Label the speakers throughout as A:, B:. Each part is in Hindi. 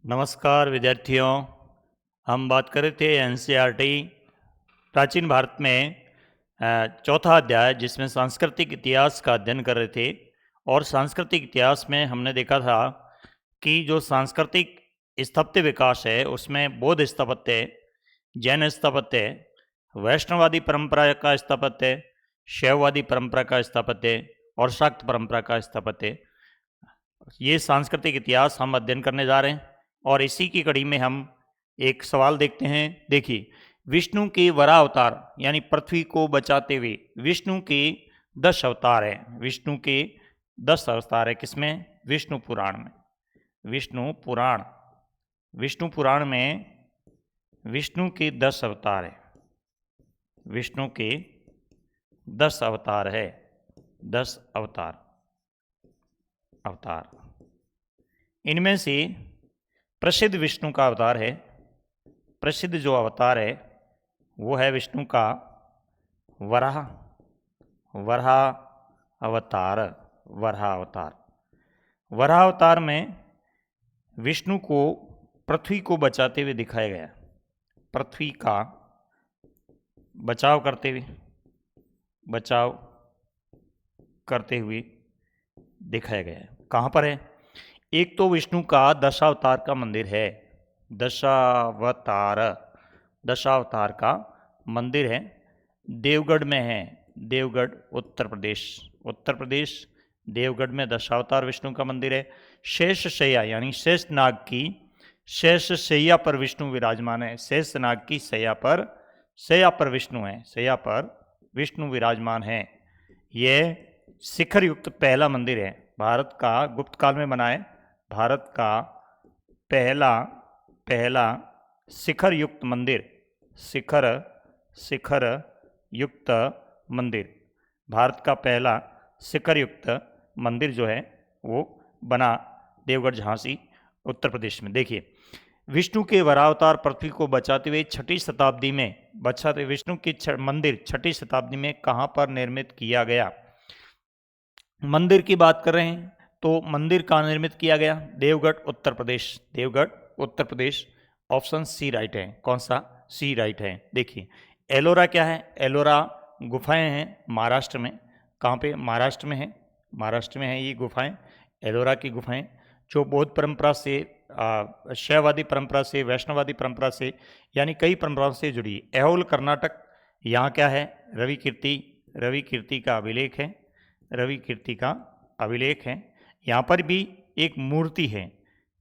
A: नमस्कार विद्यार्थियों। हम बात कर रहे थे एनसीईआरटी प्राचीन भारत में चौथा अध्याय जिसमें सांस्कृतिक इतिहास का अध्ययन कर रहे थे। और सांस्कृतिक इतिहास में हमने देखा था कि जो सांस्कृतिक स्थापत्य विकास है उसमें बौद्ध स्थापत्य, जैन स्थापत्य, वैष्णववादी परंपरा का स्थापत्य, शैववादी परंपरा का स्थापत्य और शाक्त परंपरा का स्थापत्य, ये सांस्कृतिक इतिहास हम अध्ययन करने जा रहे हैं। और इसी की कड़ी में हम एक सवाल देखते हैं। देखिए, विष्णु के वराह अवतार यानी पृथ्वी को बचाते हुए विष्णु के 10 अवतार हैं। विष्णु के 10 अवतार है किसमें? विष्णु पुराण में। विष्णु पुराण में विष्णु के 10 अवतार है। विष्णु के 10 अवतार है। 10 अवतार इनमें से प्रसिद्ध विष्णु का अवतार है। प्रसिद्ध जो अवतार है वो है विष्णु का वराह अवतार। वराह अवतार में विष्णु को पृथ्वी को बचाते हुए दिखाया गया। पृथ्वी का बचाव करते हुए दिखाया गया है। कहाँ पर है? एक तो विष्णु का दशावतार का मंदिर है। दशावतार का मंदिर है, देवगढ़ में है। देवगढ़ उत्तर प्रदेश देवगढ़ में दशावतार विष्णु का मंदिर है। शेष शैया यानी शेष नाग की शेष शैया पर विष्णु विराजमान है। शेष नाग की शैया पर विष्णु विराजमान है। यह शिखर युक्त पहला मंदिर है। भारत का गुप्त काल में बना है। भारत का पहला शिखर युक्त मंदिर भारत का पहला शिखर युक्त मंदिर जो है वो बना देवगढ़ झांसी उत्तर प्रदेश में। देखिए, विष्णु के वरावतार पृथ्वी को बचाते हुए विष्णु की मंदिर 6ठी शताब्दी में कहाँ पर निर्मित किया गया? मंदिर की बात कर रहे हैं तो मंदिर कहाँ निर्मित किया गया? Deogarh Uttar Pradesh. Option C right है। कौन सा? सी राइट है। देखिए, एलोरा क्या है? एलोरा गुफाएं हैं महाराष्ट्र में। कहाँ पे? महाराष्ट्र में है ये गुफाएं। एलोरा की गुफाएं जो बौद्ध परंपरा से, शैववादी परंपरा से, वैष्णववादी परंपरा से यानी कई परंपराओं से जुड़ी। ऐहोल कर्नाटक। यहाँ क्या है? रवि कीर्ति का अभिलेख है। यहाँ पर भी एक मूर्ति है।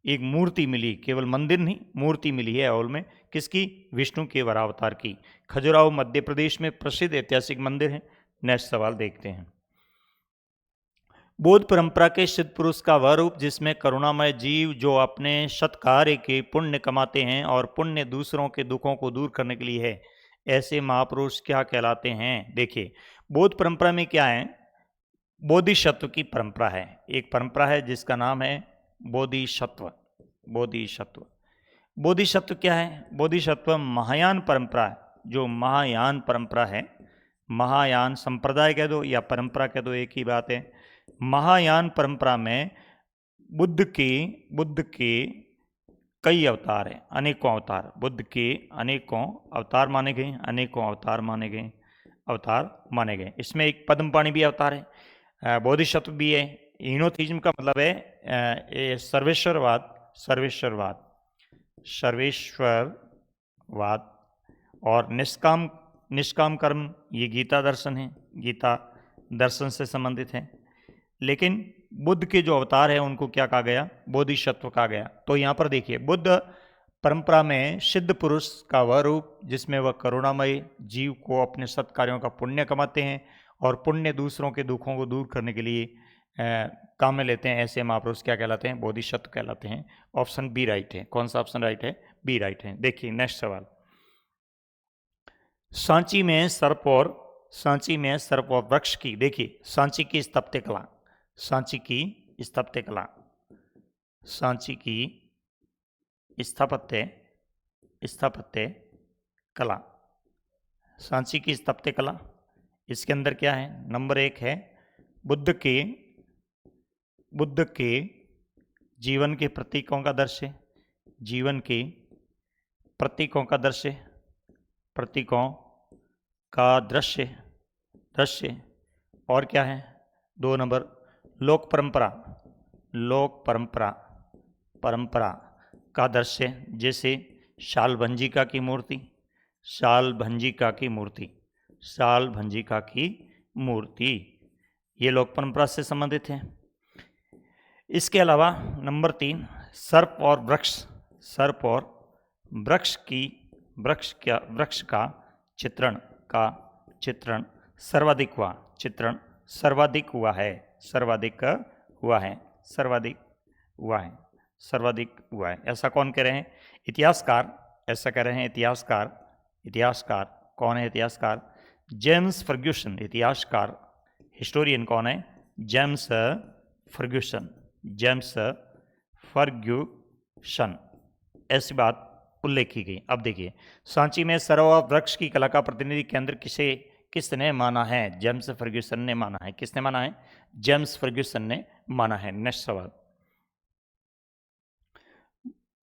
A: एक मूर्ति मिली, केवल मंदिर नहीं, मूर्ति मिली है ऐहोल में। किसकी? विष्णु के वरावतार की। खजुराहो मध्य प्रदेश में प्रसिद्ध ऐतिहासिक मंदिर है। नेक्स्ट सवाल देखते हैं। बौद्ध परंपरा के सिद्ध पुरुष का वह रूप जिसमें करुणामय जीव जो अपने सत्कार्य के पुण्य कमाते हैं और पुण्य दूसरों के दुखों को दूर करने के लिए है, ऐसे महापुरुष क्या कहलाते हैं? देखिए, बौद्ध परंपरा में क्या है? बोधिसत्व की परंपरा है। एक परंपरा है जिसका नाम है बोधिसत्व। बोधिसत्व क्या है? बोधिसत्व महायान परंपरा है। जो महायान परंपरा है, महायान संप्रदाय कह दो या परंपरा कह दो, एक ही बात है। महायान परंपरा में बुद्ध के कई अवतार हैं, अनेकों अवतार। बुद्ध के अनेकों अवतार माने गए। इसमें एक पद्मपाणि भी अवतार है, बोधिसत्व भी है। इनोथिज्म का मतलब है सर्वेश्वरवाद और निष्काम कर्म। ये गीता दर्शन से संबंधित है। लेकिन बुद्ध के जो अवतार है उनको क्या कहा गया? बोधिसत्व कहा गया। तो यहाँ पर देखिए, बुद्ध परंपरा में सिद्ध पुरुष का वह रूप जिसमें वह करुणामय जीव को अपने सत्कार्यों का पुण्य कमाते हैं और पुण्य दूसरों के दुखों को दूर करने के लिए काम में लेते हैं, ऐसे महापुरुष क्या कहलाते हैं? बोधिसत्व कहलाते हैं। ऑप्शन बी राइट है। कौन सा ऑप्शन राइट है? बी राइट है। देखिए नेक्स्ट सवाल। सांची में सर्प और वृक्ष की, देखिए सांची की स्थापत्य कला। इसके अंदर क्या है? नंबर 1 है बुद्ध के जीवन के प्रतीकों का दृश्य, जीवन के प्रतीकों का दृश्य, प्रतीकों का दृश्य, दृश्य और क्या है 2 नंबर लोक परंपरा, लोक परंपरा, परंपरा का दृश्य, जैसे शाल भंजिका की मूर्ति, शाल भंजिका की मूर्ति, शाल भंजिका की मूर्ति, ये लोक परंपरा से संबंधित है। इसके अलावा नंबर 3 सर्प और वृक्ष, सर्प और वृक्ष का चित्रण, का चित्रण सर्वाधिक हुआ, चित्रण सर्वाधिक हुआ है, सर्वाधिक हुआ है, सर्वाधिक हुआ है, सर्वाधिक हुआ है। ऐसा कौन कह रहे हैं? इतिहासकार ऐसा कह रहे हैं। इतिहासकार, इतिहासकार कौन है? इतिहासकार जेम्स फर्ग्यूसन, इतिहासकार हिस्टोरियन कौन है? जेम्स फर्ग्यूसन, जेम्स फर्ग्यूसन, ऐसी बात उल्लेख की गई। अब देखिए सांची में सरोवर वृक्ष की कला का प्रतिनिधि केंद्र किसने माना है? जेम्स फर्ग्यूसन ने माना है। किसने माना है? जेम्स फर्ग्यूसन ने माना है। नेक्स्ट सवाल,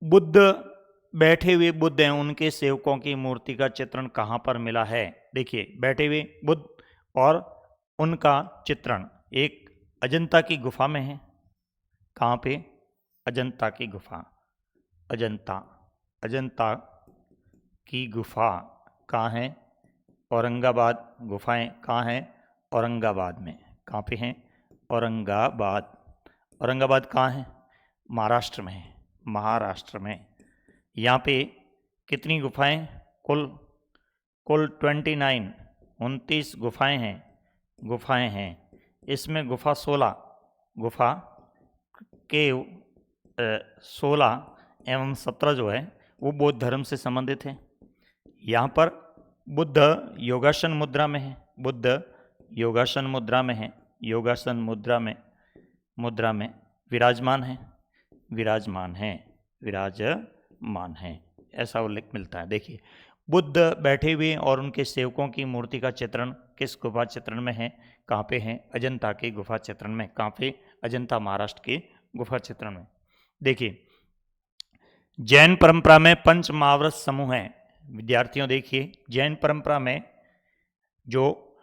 A: बुद्ध, बैठे हुए बुद्ध हैं, उनके सेवकों की मूर्ति का चित्रण कहाँ पर मिला है? देखिए बैठे हुए बुद्ध और उनका चित्रण एक अजंता की गुफा में है। कहाँ पे? अजंता की गुफा, अजंता, अजंता की गुफा कहाँ है? औरंगाबाद। गुफाएं कहाँ हैं? औरंगाबाद में। कहाँ पे हैं? औरंगाबाद। औरंगाबाद कहाँ है? महाराष्ट्र में है, महाराष्ट्र में। यहाँ पे कितनी गुफाएं? कुल 29 गुफाएं हैं, गुफाएं हैं। इसमें गुफा 16, गुफा के 16 एवं 17 जो है वो बौद्ध धर्म से संबंधित है। यहाँ पर बुद्ध योगासन मुद्रा में है, बुद्ध योगासन मुद्रा में है, योगासन मुद्रा में विराजमान है, विराजमान है, विराजमान है, ऐसा उल्लेख मिलता है। देखिए बुद्ध बैठे हुए और उनके सेवकों की मूर्ति का चित्रण किस गुफा चित्रण में है? कहाँ पे है? अजंता के गुफा चित्रण में। कहाँ पे? अजंता, महाराष्ट्र के गुफा चित्रण में। देखिए जैन परंपरा में पंच महाव्रत समूह है। विद्यार्थियों देखिए जैन परंपरा में जो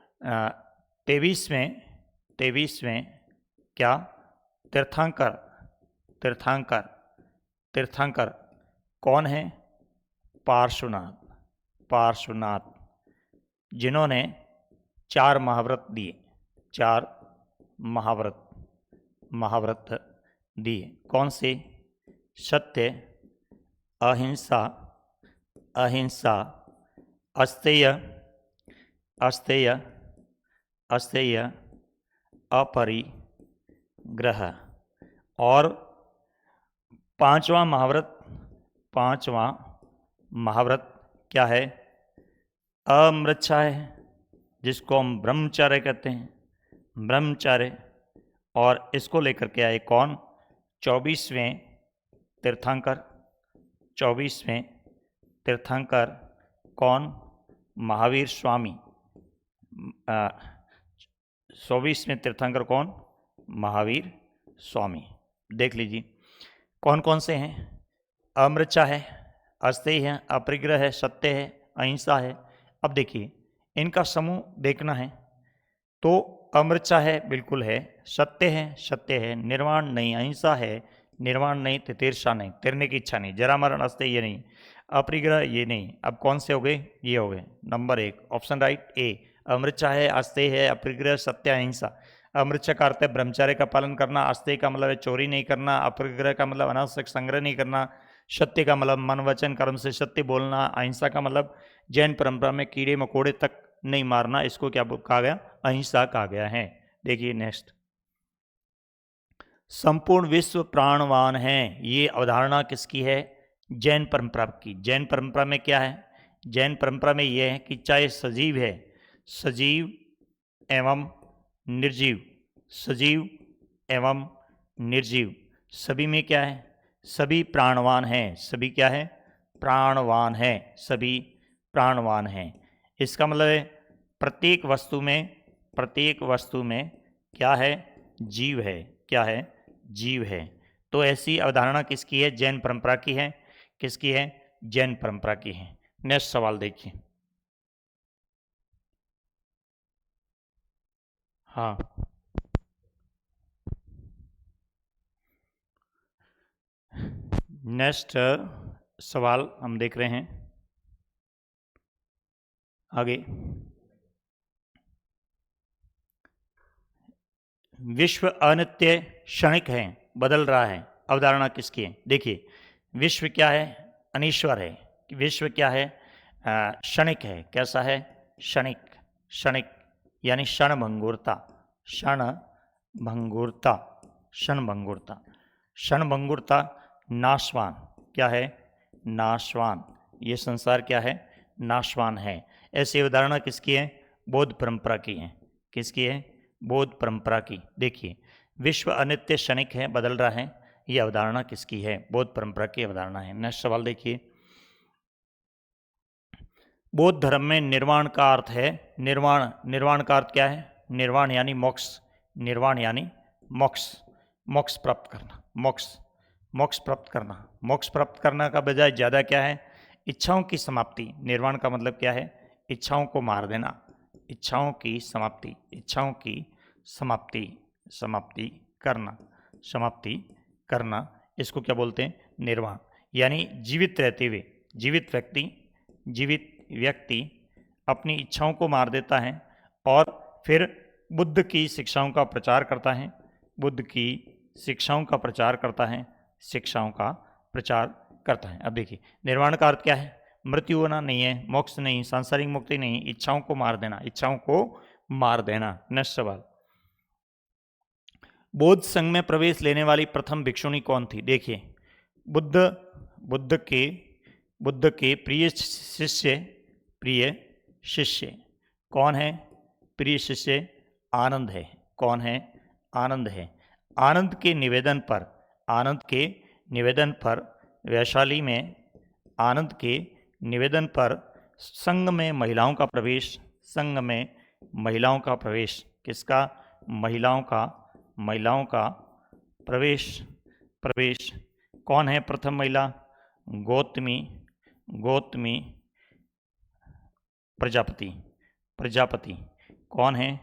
A: 23वें क्या तीर्थंकर कौन है? पार्श्वनाथ, पार्श्वनाथ, जिन्होंने 4 महाव्रत दिए, 4 महाव्रत दिए। कौन से? सत्य, अहिंसा, अहिंसा, अस्तेय, अस्तेय, अस्तेय, अपरिग्रह। और 5वां महाव्रत क्या है? अमृच्छा है, जिसको हम ब्रह्मचर्य कहते हैं, ब्रह्मचर्य। और इसको लेकर के आए कौन? 24वें तीर्थंकर, 24वें तीर्थंकर कौन? महावीर स्वामी। 24वें तीर्थंकर कौन? महावीर स्वामी। देख लीजिए कौन कौन से हैं। अमृच्छा है, अस्तेय है, अपरिग्रह है, सत्य है, अहिंसा है। अब देखिए इनका समूह देखना है तो अमृच्छा है, बिल्कुल है, सत्य है, निर्वाण नहीं, अहिंसा है, निर्वाण नहीं, तितीर्षा नहीं, तैरने की इच्छा नहीं, जरा मरण, अस्तेय ये नहीं, अपरिग्रह ये नहीं। अब कौन से हो गए? ये हो गए। नंबर 1 ऑप्शन राइट ए, अमृच्छा है, अस्तेय है, अपरिग्रह, सत्य, अहिंसा। अमृच्छा का अर्थ है ब्रह्मचर्य का पालन करना, अस्तेय का मतलब है चोरी नहीं करना, अपरिग्रह का मतलब अनावश्यक संग्रह नहीं करना, सत्य का मतलब मन वचन कर्म से सत्य बोलना, अहिंसा का मतलब जैन परंपरा में कीड़े मकोड़े तक नहीं मारना, इसको क्या कहा गया? अहिंसा कहा गया है। देखिए नेक्स्ट, संपूर्ण विश्व प्राणवान है, ये अवधारणा किसकी है? जैन परंपरा की। जैन परंपरा में क्या है? जैन परंपरा में यह है कि चाहे सजीव है, सजीव एवं निर्जीव, सजीव एवं निर्जीव, सभी में क्या है? सभी प्राणवान हैं। सभी क्या है? प्राणवान है, सभी प्राणवान हैं। इसका मतलब है प्रत्येक वस्तु में क्या है? जीव है। क्या है? जीव है। तो ऐसी अवधारणा किसकी है? जैन परंपरा की है। किसकी है? जैन परंपरा की है। नेक्स्ट सवाल देखिए। हाँ, नेक्स्ट सवाल हम देख रहे हैं आगे। विश्व अनित्य क्षणिक है, बदल रहा है, अवधारणा किसकी है? देखिए, विश्व क्या है? अनीश्वर है। विश्व क्या है? क्षणिक है। कैसा है? क्षणिक। क्षणिक यानी क्षणभंगुरता। क्षणभंगुरता। क्षणभंगुरता। क्षणभंगुरता, नाशवान। क्या है? नाशवान। ये संसार क्या है? नाशवान है। ऐसी अवधारणा किसकी है? बौद्ध परंपरा की है। किसकी है? बौद्ध परंपरा की। देखिए, विश्व अनित्य क्षणिक है, बदल रहा है, यह अवधारणा किसकी है? बौद्ध परंपरा की अवधारणा है। नेक्स्ट सवाल देखिए। बौद्ध धर्म में निर्वाण का अर्थ है निर्वाण। निर्वाण का अर्थ क्या है? निर्वाण यानी मोक्ष। निर्वाण यानी मोक्ष। मोक्ष प्राप्त करना। मोक्ष। मोक्ष प्राप्त करना। मोक्ष प्राप्त करना का बजाय ज़्यादा क्या है? इच्छाओं की समाप्ति। निर्वाण का मतलब क्या है? इच्छाओं को मार देना। इच्छाओं की समाप्ति। इच्छाओं की समाप्ति। समाप्ति करना। समाप्ति करना, इसको क्या बोलते हैं? निर्वाण। यानी जीवित रहते हुए जीवित व्यक्ति अपनी इच्छाओं को मार देता है और फिर बुद्ध की शिक्षाओं का प्रचार करता है। बुद्ध की शिक्षाओं का प्रचार करता है। शिक्षाओं का प्रचार करता है। अब देखिए, निर्वाण का अर्थ क्या है? मृत्यु होना नहीं है, मोक्ष नहीं, सांसारिक मुक्ति नहीं, इच्छाओं को मार देना। इच्छाओं को मार देना। नेक्स्ट सवाल। बौद्ध संघ में प्रवेश लेने वाली प्रथम भिक्षुणी कौन थी? देखिए, बुद्ध के प्रिय शिष्य कौन है? प्रिय शिष्य आनंद है। कौन है? आनंद है। आनंद के निवेदन पर वैशाली में आनंद के निवेदन पर संघ में महिलाओं का प्रवेश किसका? महिलाओं का प्रवेश कौन है? प्रथम महिला गौतमी प्रजापति। कौन है?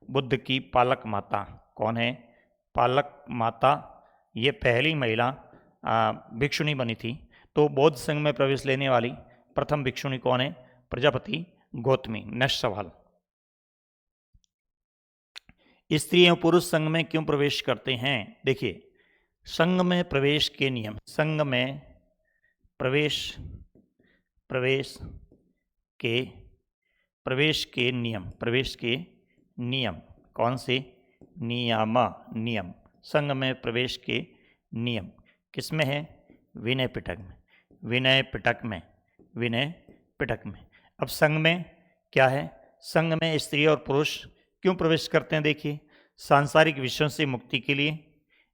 A: बुद्ध की पालक माता। कौन है? पालक माता। ये पहली महिला भिक्षुणी बनी थी। तो बौद्ध संघ में प्रवेश लेने वाली प्रथम भिक्षुणी कौन है? प्रजापति गौतमी। नेक्स्ट सवाल। स्त्री एवं पुरुष संघ में क्यों प्रवेश करते हैं? देखिए, संघ में प्रवेश के नियम। संघ में प्रवेश के नियम कौन से? नियम। संघ में प्रवेश के नियम किसमें है? विनय पिटक में। अब संघ में क्या है? संघ में स्त्री और पुरुष क्यों प्रवेश करते हैं? देखिए, सांसारिक विषयों से मुक्ति के लिए।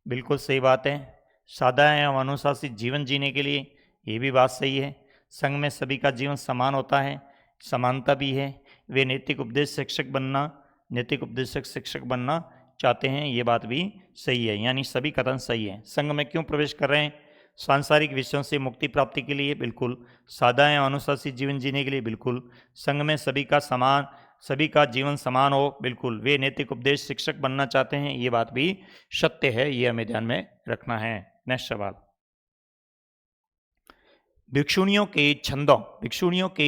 A: बिल्कुल सही बात है। सादा एवं अनुशासित जीवन जीने के लिए, ये भी बात सही है। संघ में सभी का जीवन समान होता है, समानता भी है। वे नैतिक उपदेश शिक्षक बनना चाहते हैं, ये बात भी सही है। यानी सभी कथन सही है। संघ में क्यों प्रवेश कर रहे हैं? सांसारिक विषयों से मुक्ति प्राप्ति के लिए, बिल्कुल। सादा एवं अनुशासित जीवन जीने के लिए, बिल्कुल। संघ में सभी का जीवन समान हो, बिल्कुल। वे नैतिक उपदेश शिक्षक बनना चाहते हैं, ये बात भी सत्य है। ये हमें ध्यान में रखना है। नेक्स्ट सवाल। भिक्षुणियों के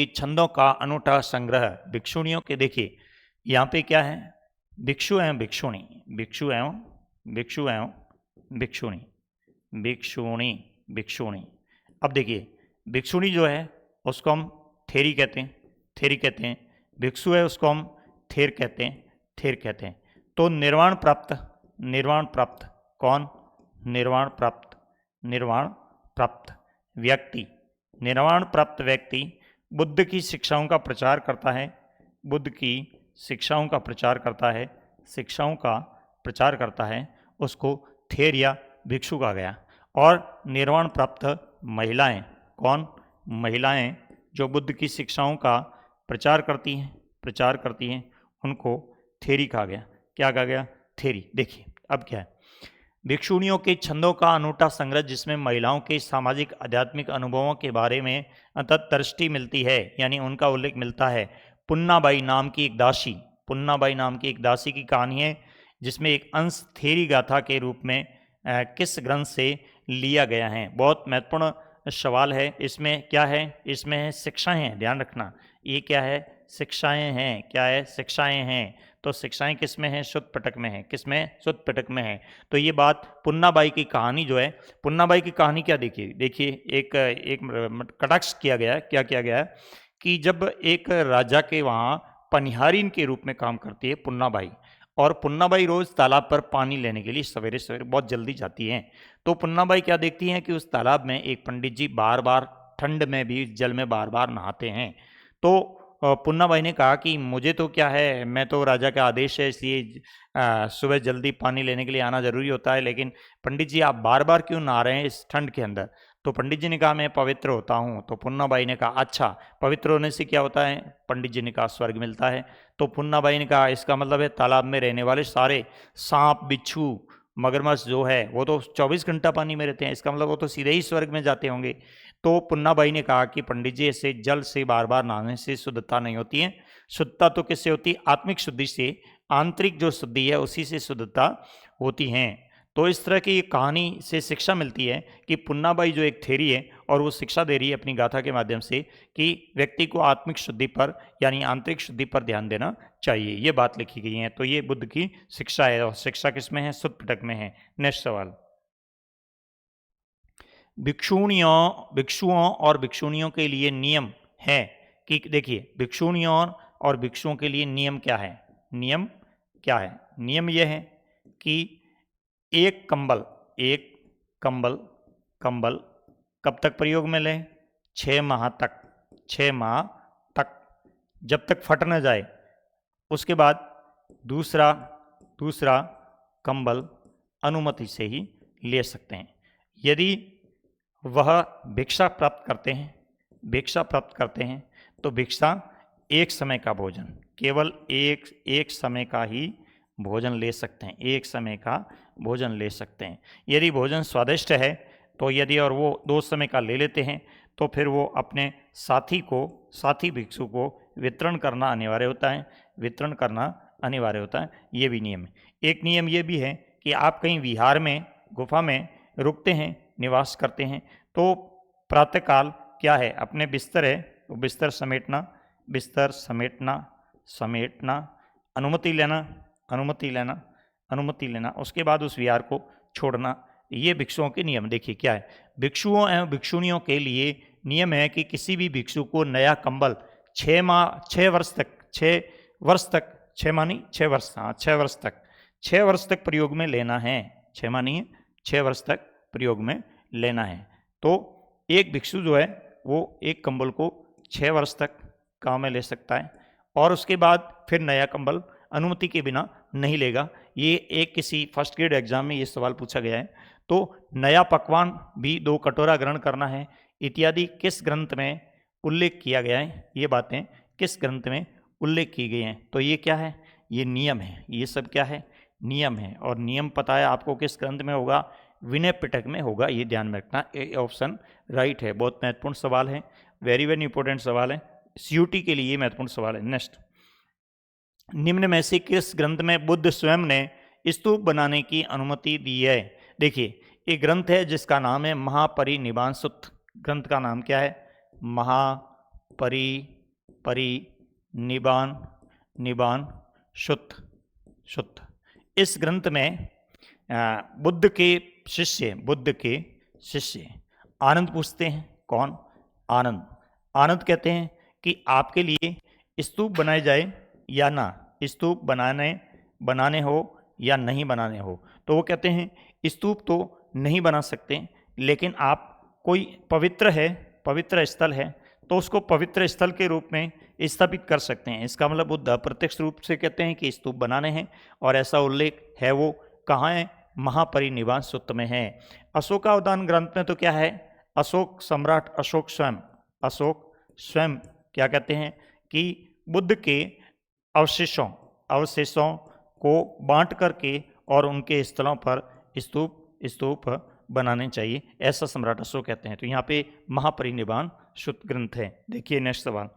A: छंदों का अनूठा संग्रह। भिक्षुणियों के, देखिए यहाँ पे क्या है? भिक्षु एवं भिक्षुणी। अब देखिए, भिक्षुणी जो है उसको हम थेरी कहते हैं। भिक्षु है उसको हम थेर कहते हैं। तो निर्वाण प्राप्त कौन? निर्वाण प्राप्त व्यक्ति। निर्वाण प्राप्त व्यक्ति बुद्ध की शिक्षाओं का प्रचार करता है। उसको थेर या भिक्षु कहा गया। और निर्वाण प्राप्त महिलाएं कौन? महिलाएं जो बुद्ध की शिक्षाओं का प्रचार करती हैं, उनको थेरी कहा गया। क्या कहा गया? थेरी। देखिए, अब क्या है? भिक्षुणियों के छंदों का अनूठा संग्रह जिसमें महिलाओं के सामाजिक आध्यात्मिक अनुभवों के बारे में अंतर्दृष्टि मिलती है, यानी उनका उल्लेख मिलता है। पुन्नाबाई नाम की एक दासी, पुन्नाबाई नाम की एक दासी की कहानी है, जिसमें एक अंश थेरी गाथा के रूप में किस ग्रंथ से लिया गया है। बहुत महत्वपूर्ण सवाल है। इसमें क्या है? इसमें है शिक्षाएं हैं, ध्यान रखना। ये क्या है? शिक्षाएं हैं। क्या है? शिक्षाएं हैं। तो शिक्षाएं किस में है? शुद्ध पिटक में है। किस में? शुद्ध पिटक में है। तो ये बात पुन्नाबाई की कहानी जो है, पुन्नाबाई की कहानी क्या, देखिए देखिए, एक कटाक्ष किया गया है। क्या किया गया है कि जब एक राजा के वहाँ पनिहारिन के रूप में काम करती है पुन्नाबाई, और पुन्नाबाई रोज तालाब पर पानी लेने के लिए सवेरे सवेरे बहुत जल्दी जाती हैं। तो पुन्नाबाई क्या देखती हैं कि उस तालाब में एक पंडित जी बार बार ठंड में भी जल में बार बार नहाते हैं। तो पुन्नाबाई ने कहा कि मुझे तो क्या है, मैं तो राजा का आदेश है इसलिए सुबह जल्दी पानी लेने के लिए आना जरूरी होता है, लेकिन पंडित जी आप बार बार क्यों नहा रहे हैं इस ठंड के अंदर? तो पंडित जी ने कहा मैं पवित्र होता हूँ। तो पुन्नाबाई ने कहा अच्छा, पवित्र होने से क्या होता है? पंडित जी ने कहा स्वर्ग मिलता है। तो पुन्नाबाई ने कहा इसका मतलब है तालाब में रहने वाले सारे सांप, बिच्छू, मगरमच्छ जो है वो तो 24 घंटा पानी में रहते हैं, इसका मतलब वो तो सीधे ही स्वर्ग में जाते होंगे। तो पुन्नाबाई ने कहा कि पंडित जी ऐसे जल से बार बार नहाने से शुद्धता नहीं होती है। शुद्धता तो किससे होती है? आत्मिक शुद्धि से, आंतरिक जो शुद्धि है उसी से शुद्धता होती है। तो इस तरह की कहानी से शिक्षा मिलती है कि पुन्नाबाई जो एक थेरी है और वो शिक्षा दे रही है अपनी गाथा के माध्यम से कि व्यक्ति को आत्मिक शुद्धि पर यानी आंतरिक शुद्धि पर ध्यान देना चाहिए। ये बात लिखी गई है। तो ये बुद्ध की शिक्षा है, और शिक्षा किसमें है? शुद्ध पिटक में है। नेक्स्ट सवाल, भिक्षुओं और भिक्षुणियों के लिए नियम है कि, देखिए भिक्षुणियों और भिक्षुओं के लिए नियम क्या है? नियम क्या है? नियम यह है कि एक कंबल कंबल कब तक प्रयोग में लें? 6 माह तक। 6 माह तक, जब तक फट न जाए। उसके बाद दूसरा कंबल अनुमति से ही ले सकते हैं। यदि वह भिक्षा प्राप्त करते हैं तो भिक्षा एक समय का भोजन, केवल एक समय का ही भोजन ले सकते हैं। एक समय का भोजन ले सकते हैं। यदि भोजन स्वादिष्ट है तो यदि और वो 2 समय का ले लेते हैं तो फिर वो अपने साथी भिक्षु को वितरण करना अनिवार्य होता है। ये भी नियम है। एक नियम ये भी है कि आप कहीं विहार में, गुफा में रुकते हैं, निवास करते हैं, तो प्रातःकाल क्या है? अपने बिस्तर है वो बिस्तर समेटना, अनुमति लेना, उसके बाद उस विहार को छोड़ना। ये भिक्षुओं के नियम। देखिए क्या है, भिक्षुओं एवं भिक्षुणियों के लिए नियम है कि किसी भी भिक्षु को नया कंबल 6 वर्ष तक प्रयोग में लेना है। 6 माह नहीं है, 6 वर्ष तक प्रयोग में लेना है। तो एक भिक्षु जो है वो एक कंबल को 6 वर्ष तक काम में ले सकता है, और उसके बाद फिर नया कंबल अनुमति के बिना नहीं लेगा। ये एक किसी फर्स्ट ग्रेड एग्जाम में ये सवाल पूछा गया है। तो नया पकवान भी 2 कटोरा ग्रहण करना है इत्यादि किस ग्रंथ में उल्लेख किया गया है? ये बातें किस ग्रंथ में उल्लेख की गई हैं? तो ये क्या है? ये नियम है। ये सब क्या है? नियम है। और नियम पता है आपको किस ग्रंथ में होगा? विनय पिटक में होगा। ये ध्यान में रखना। ए ऑप्शन राइट है। बहुत महत्वपूर्ण सवाल है, वेरी वेरी इंपॉर्टेंट सवाल है, सीयूटी के लिए महत्वपूर्ण सवाल है। नेक्स्ट, निम्न में से किस ग्रंथ में बुद्ध स्वयं ने स्तूप बनाने की अनुमति दी है? देखिए एक ग्रंथ है जिसका नाम है महापरिनिब्बाण सूत्र। ग्रंथ का नाम क्या है? महापरिनिब्बाण सूत्र। इस ग्रंथ में बुद्ध के शिष्य आनंद पूछते हैं। कौन? आनंद कहते हैं कि आपके लिए स्तूप बनाए जाए या ना, स्तूप बनाने हो या नहीं बनाने हो। तो वो कहते हैं स्तूप तो नहीं बना सकते, लेकिन आप कोई पवित्र स्थल है तो उसको पवित्र स्थल के रूप में स्थापित कर सकते हैं। इसका मतलब बुद्ध अप्रत्यक्ष रूप से कहते हैं कि स्तूप बनाने हैं, और ऐसा उल्लेख है वो कहाँ है? महापरिनिब्बाण सूत्र में है। अशोकावदान ग्रंथ में तो क्या है? अशोक सम्राट अशोक स्वयं क्या कहते हैं कि बुद्ध के अवशेषों को बांट करके और उनके स्थलों पर स्तूप स्तूप बनाने चाहिए, ऐसा सम्राट अशोक कहते हैं। तो यहाँ पे महापरिनिर्वाण शुद्ध ग्रंथ है। देखिए नेक्स्ट सवाल,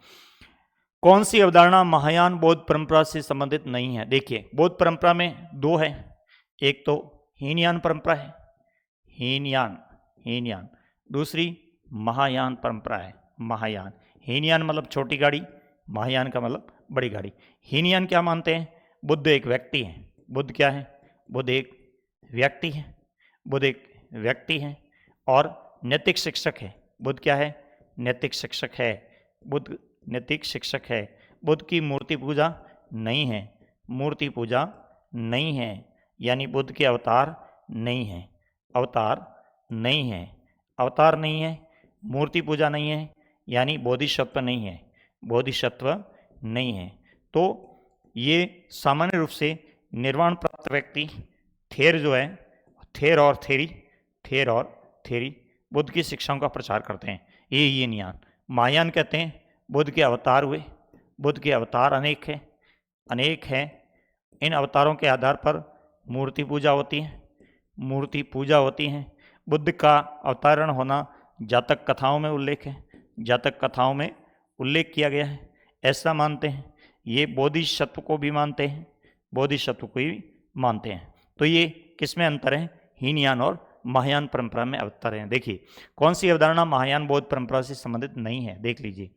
A: कौन सी अवधारणा महायान बौद्ध परंपरा से संबंधित नहीं है? देखिए बौद्ध परंपरा में दो है, एक तो हीनयान परंपरा है, हीनयान हीनयान, दूसरी महायान परंपरा है, महायान। हीनयान मतलब छोटी गाड़ी, महायान का मतलब बड़ी गाड़ी। हीनयान क्या मानते हैं? बुद्ध एक व्यक्ति है। बुद्ध क्या है? बुद्ध एक व्यक्ति है, बुद्ध एक व्यक्ति है और नैतिक शिक्षक है। बुद्ध क्या है? नैतिक शिक्षक है। बुद्ध नैतिक शिक्षक है। बुद्ध की मूर्ति पूजा नहीं है, मूर्ति पूजा नहीं है, यानी बुद्ध के अवतार नहीं है, अवतार नहीं है, अवतार नहीं है, मूर्ति पूजा नहीं है, यानी बोधिसत्व नहीं है, बोधिसत्व नहीं है। तो ये सामान्य रूप से निर्वाण प्राप्त व्यक्ति थेर जो है, थेर और थेरी, थेर और थेरी बुद्ध की शिक्षाओं का प्रचार करते हैं। ये हीनयान। महायान कहते हैं बुद्ध के अवतार हुए, बुद्ध के अवतार अनेक है, अनेक है। इन अवतारों के आधार पर मूर्ति पूजा होती है, मूर्ति पूजा होती है। बुद्ध का अवतरण होना जातक कथाओं में उल्लेख है, जातक कथाओं में उल्लेख किया गया है, ऐसा मानते हैं। ये बोधिसत्व को भी मानते हैं, बोधिसत्व को भी मानते हैं। तो ये किसमें अंतर है? हीनयान और महायान परंपरा में अंतर है। देखिए कौन सी अवधारणा महायान बौद्ध परंपरा से संबंधित नहीं है? देख लीजिए।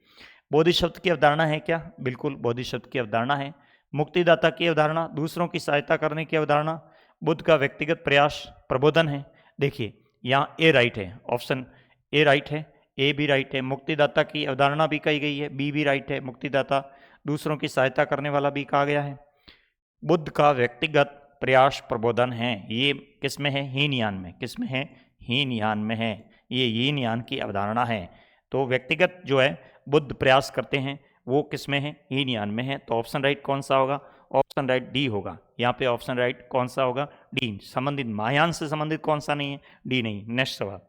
A: बोधिसत्व की अवधारणा है क्या? बिल्कुल बोधिसत्व की अवधारणा है। मुक्तिदाता की अवधारणा, दूसरों की सहायता करने की अवधारणा, बुद्ध का व्यक्तिगत प्रयास प्रबोधन है। देखिए यहाँ ए राइट है, ऑप्शन ए राइट है, ए भी राइट है। मुक्तिदाता की अवधारणा भी कही गई है, बी भी राइट है। मुक्तिदाता दूसरों की सहायता करने वाला भी कहा गया है। बुद्ध का व्यक्तिगत प्रयास प्रबोधन है, ये किस में है? हीनयान में। किस में है? हीनयान में है। ये हीनयान की अवधारणा है। तो व्यक्तिगत जो है बुद्ध प्रयास करते हैं, वो किस में है? हीनयान में है। तो ऑप्शन राइट कौन सा होगा? ऑप्शन राइट डी होगा। यहाँ पे ऑप्शन राइट कौन सा होगा? डी। संबंधित महायान से संबंधित कौन सा नहीं है? डी नहीं। नेक्स्ट सवाल,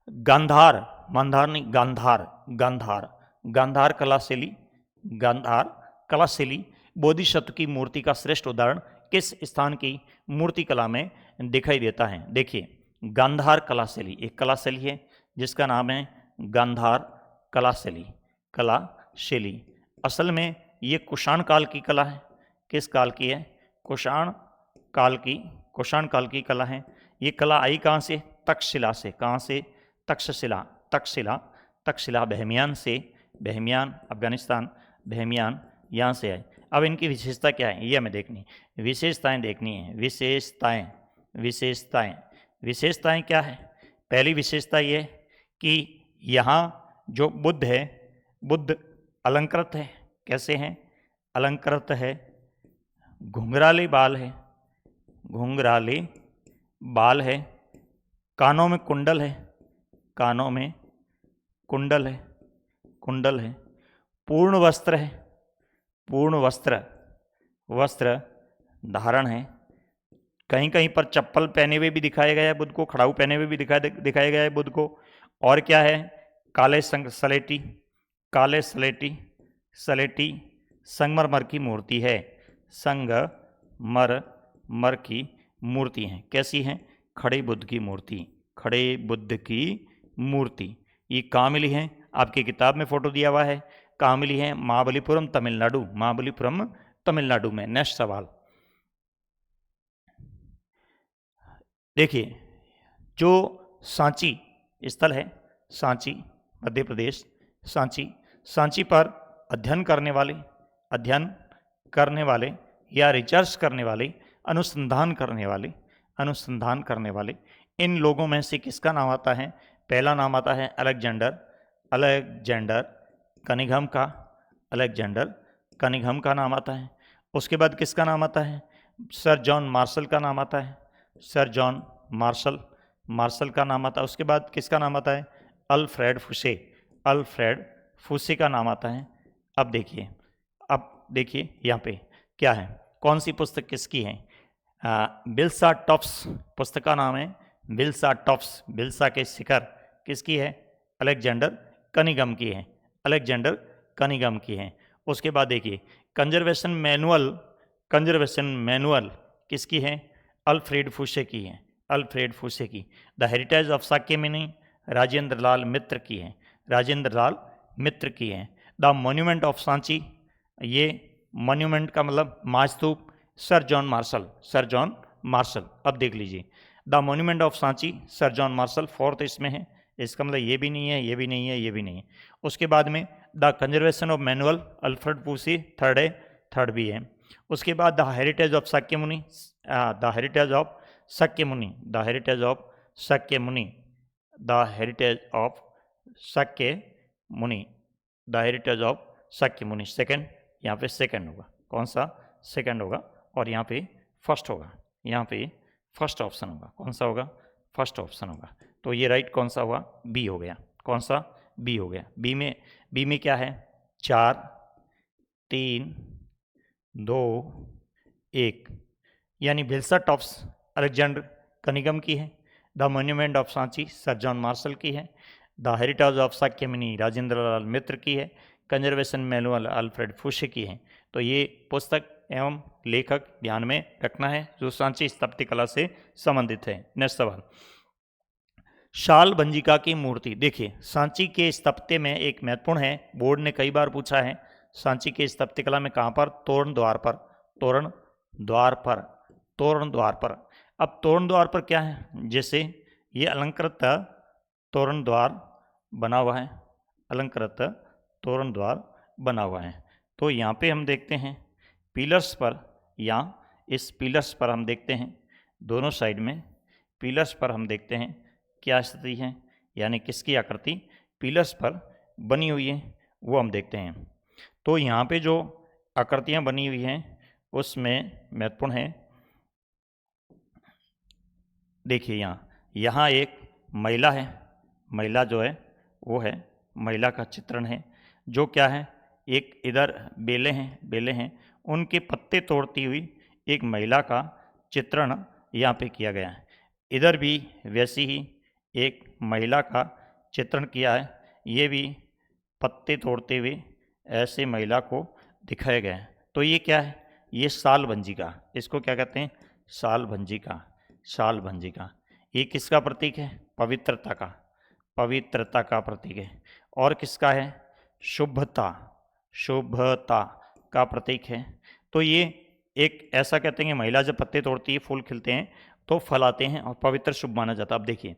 A: गांधार, मंदार नहीं, गांधार, गांधार, गांधार कलाशैली, गांधार कलाशैली बोधिसत्व की मूर्ति का श्रेष्ठ उदाहरण किस स्थान की मूर्ति कला में दिखाई देता है? देखिए गांधार कलाशैली एक कलाशैली है जिसका नाम है गांधार कलाशैली, कलाशैली। असल में ये कुषाण काल की कला है। किस काल की है? कुषाण काल की, कुषाण काल की कला है। ये कला आई कहाँ से? तक्षशिला से। कहाँ से? तक्षशिला, तक्षशिला, तक्षशिला बहमियान से, बहमियान अफगानिस्तान, बहमियान यहाँ से है। अब इनकी विशेषता क्या है ये हमें देखनी, विशेषताएं देखनी है। विशेषताएं, विशेषताएं, विशेषताएं क्या है? पहली विशेषता ये कि यहाँ जो बुद्ध है, बुद्ध अलंकृत है। कैसे हैं? अलंकृत है, घुंघराले बाल है, घुंघराले बाल है, कानों में कुंडल है, कानों में कुंडल है, कुंडल है, पूर्ण वस्त्र है, पूर्ण वस्त्र, वस्त्र धारण है। कहीं कहीं पर चप्पल पहने हुए भी दिखाया गया है बुद्ध को, खड़ाऊ पहने हुए भी दिखाया गया है बुद्ध को। और क्या है? काले सलेटी, काले सलेटी, सलेटी संगमरमर की मूर्ति है, संगमरमर की मूर्ति है। कैसी है? खड़े बुद्ध की मूर्ति, खड़े बुद्ध की मूर्ति। ये कहाँ मिली है? आपकी किताब में फोटो दिया हुआ है। कहाँ मिली है? महाबलीपुरम तमिलनाडु, महाबलीपुरम तमिलनाडु में। नेक्स्ट सवाल देखिए, जो सांची स्थल है, सांची मध्य प्रदेश, सांची, सांची पर अध्ययन करने वाले, अध्ययन करने वाले या रिसर्च करने वाले, अनुसंधान करने वाले, अनुसंधान करने वाले, इन लोगों में से किसका नाम आता है? पहला नाम आता है अलेक्जेंडर, अलेक्जेंडर कनिंघम का, अलेक्जेंडर कनिंघम का नाम आता है। उसके बाद किसका नाम आता है? सर जॉन मार्शल का नाम आता है, सर जॉन मार्शल, मार्शल का नाम आता है। उसके बाद किसका नाम आता है? अल्फ्रेड फुसे, अल्फ्रेड फुसे का नाम आता है। अब देखिए यहाँ पे क्या है, कौन सी पुस्तक किसकी है? बिल्सा टॉप्स पुस्तक का नाम है, बिल्सा टॉप्स, बिल्सा के शिखर किसकी है? अलेक्जेंडर कनिंघम की है, अलेक्जेंडर कनिंघम की है। उसके बाद देखिए कंजर्वेशन मैनुअल, कंजर्वेशन मैनुअल किसकी है? अल्फ्रेड फुसे की है, अल्फ्रेड फुसे की। द हेरिटेज ऑफ साक्यमुनि राजेंद्र लाल मित्र की है, राजेंद्र लाल मित्र की है। द मॉन्यूमेंट ऑफ सांची, ये मॉन्यूमेंट का मतलब महास्तूप, sir John Marshall, sir John Marshall. अब देख लीजिए, the monument of Sanchi sir John Marshall fourth इसमें है, इसका मतलब ये भी नहीं है, ये भी नहीं है, ये भी नहीं है। उसके बाद में the conservation of manual Alfred Foucher third है, थर्ड भी है। उसके बाद the heritage of Sakyamuni, the heritage of Sakyamuni, the heritage of Sakyamuni, the heritage of Sakyamuni, the heritage of Sakyamuni second, यहाँ पे सेकंड होगा, कौन सा सेकंड होगा, और यहाँ पे फर्स्ट होगा, यहाँ पे फर्स्ट ऑप्शन होगा, कौन सा होगा, फर्स्ट ऑप्शन होगा। तो ये राइट कौन सा हुआ, बी हो गया, कौन सा, बी हो गया। बी में क्या है, 4 3 2 1, यानी बिल्सट ऑफ अलेक्जेंडर कनिगम की है। The monument of Sanchi sir John martial की है। द हेरिटेज ऑफ साक्यमुनि राजेंद्र लाल मित्र की है। कंजर्वेशन मैनुअल अल्फ्रेड फुसे की है। तो ये पुस्तक एवं लेखक ध्यान में रखना है जो सांची स्थापत्य कला से संबंधित है। नेक्स्ट सवाल, शाल भंजिका की मूर्ति। देखिए, सांची के स्थापत्य में एक महत्वपूर्ण है, बोर्ड ने कई बार पूछा है, सांची के स्थापत्य कला में कहाँ पर, तोरण द्वार पर, तोरण द्वार पर, तोरण द्वार पर। अब तोरण द्वार पर क्या है, जैसे ये अलंकृत तोरण द्वार बना हुआ है, अलंकृत तोरण द्वार बना हुआ है। तो यहाँ पे हम देखते हैं पिलर्स पर, या इस पिलर्स पर हम देखते हैं दोनों साइड में पिलर्स पर हम देखते हैं क्या स्थिति है, यानी किसकी आकृति पिलर्स पर बनी हुई है वो हम देखते हैं। तो यहाँ पे जो आकृतियाँ बनी हुई हैं उसमें महत्वपूर्ण है, देखिए यहाँ एक महिला है, महिला जो है वो है, महिला का चित्रण है, जो क्या है, एक इधर बेले हैं, उनके पत्ते तोड़ती हुई एक महिला का चित्रण यहाँ पे किया गया है। इधर भी वैसी ही एक महिला का चित्रण किया है, ये भी पत्ते तोड़ते हुए ऐसे महिला को दिखाया गया है। तो ये क्या है, ये शाल भंजिका, इसको क्या कहते हैं, शाल भंजिका, शाल भंजिका। ये किसका प्रतीक है, पवित्रता का, पवित्रता का प्रतीक है। और किसका है, शुभता, शुभता का प्रतीक है। तो ये एक ऐसा कहते हैं कि महिला जब पत्ते तोड़ती है, फूल खिलते हैं तो फल आते हैं और पवित्र शुभ माना जाता है। अब देखिए,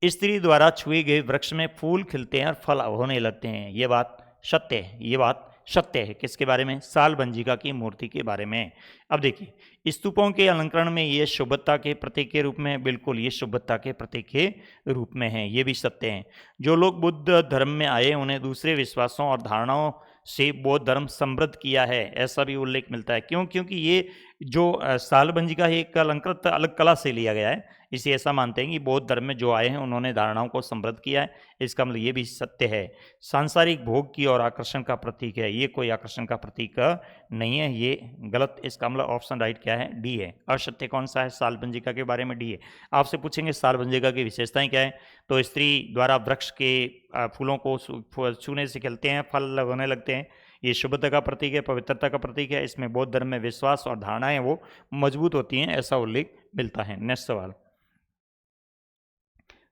A: स्त्री द्वारा छुए गए वृक्ष में फूल खिलते हैं और फल होने लगते हैं, ये बात सत्य है, ये बात सत्य है। किसके बारे में, शाल भंजिका की मूर्ति के बारे में। अब देखिए, स्तूपों के अलंकरण में ये शुभता के प्रतीक के रूप में, बिल्कुल ये शुभता के प्रतीक के रूप में है, ये भी सत्य है। जो लोग बुद्ध धर्म में आए उन्हें दूसरे विश्वासों और धारणाओं से बौद्ध धर्म समृद्ध किया है, ऐसा भी उल्लेख मिलता है। क्यों, क्योंकि ये जो शाल भंजिका है एक अलंकृत अलग कला से लिया गया है, इसे ऐसा मानते हैं कि बौद्ध धर्म में जो आए हैं उन्होंने धारणाओं को समृद्ध किया है, इसका मतलब ये भी सत्य है। सांसारिक भोग की और आकर्षण का प्रतीक है, ये कोई आकर्षण का प्रतीक नहीं है, ये गलत, इसका मतलब ऑप्शन राइट क्या है, डी है। असत्य कौन सा है, शाल भंजिका के बारे में डी है। आपसे पूछेंगे शाल भंजिका की विशेषताएं क्या है, तो स्त्री द्वारा वृक्ष के फूलों को छूने से खिलते हैं, फल होने लगते हैं, ये शुभता का प्रतीक है, पवित्रता का प्रतीक है। इसमें बौद्ध धर्म में विश्वास और धारणाएं वो मजबूत होती हैं, ऐसा उल्लेख मिलता है। नेक्स्ट सवाल,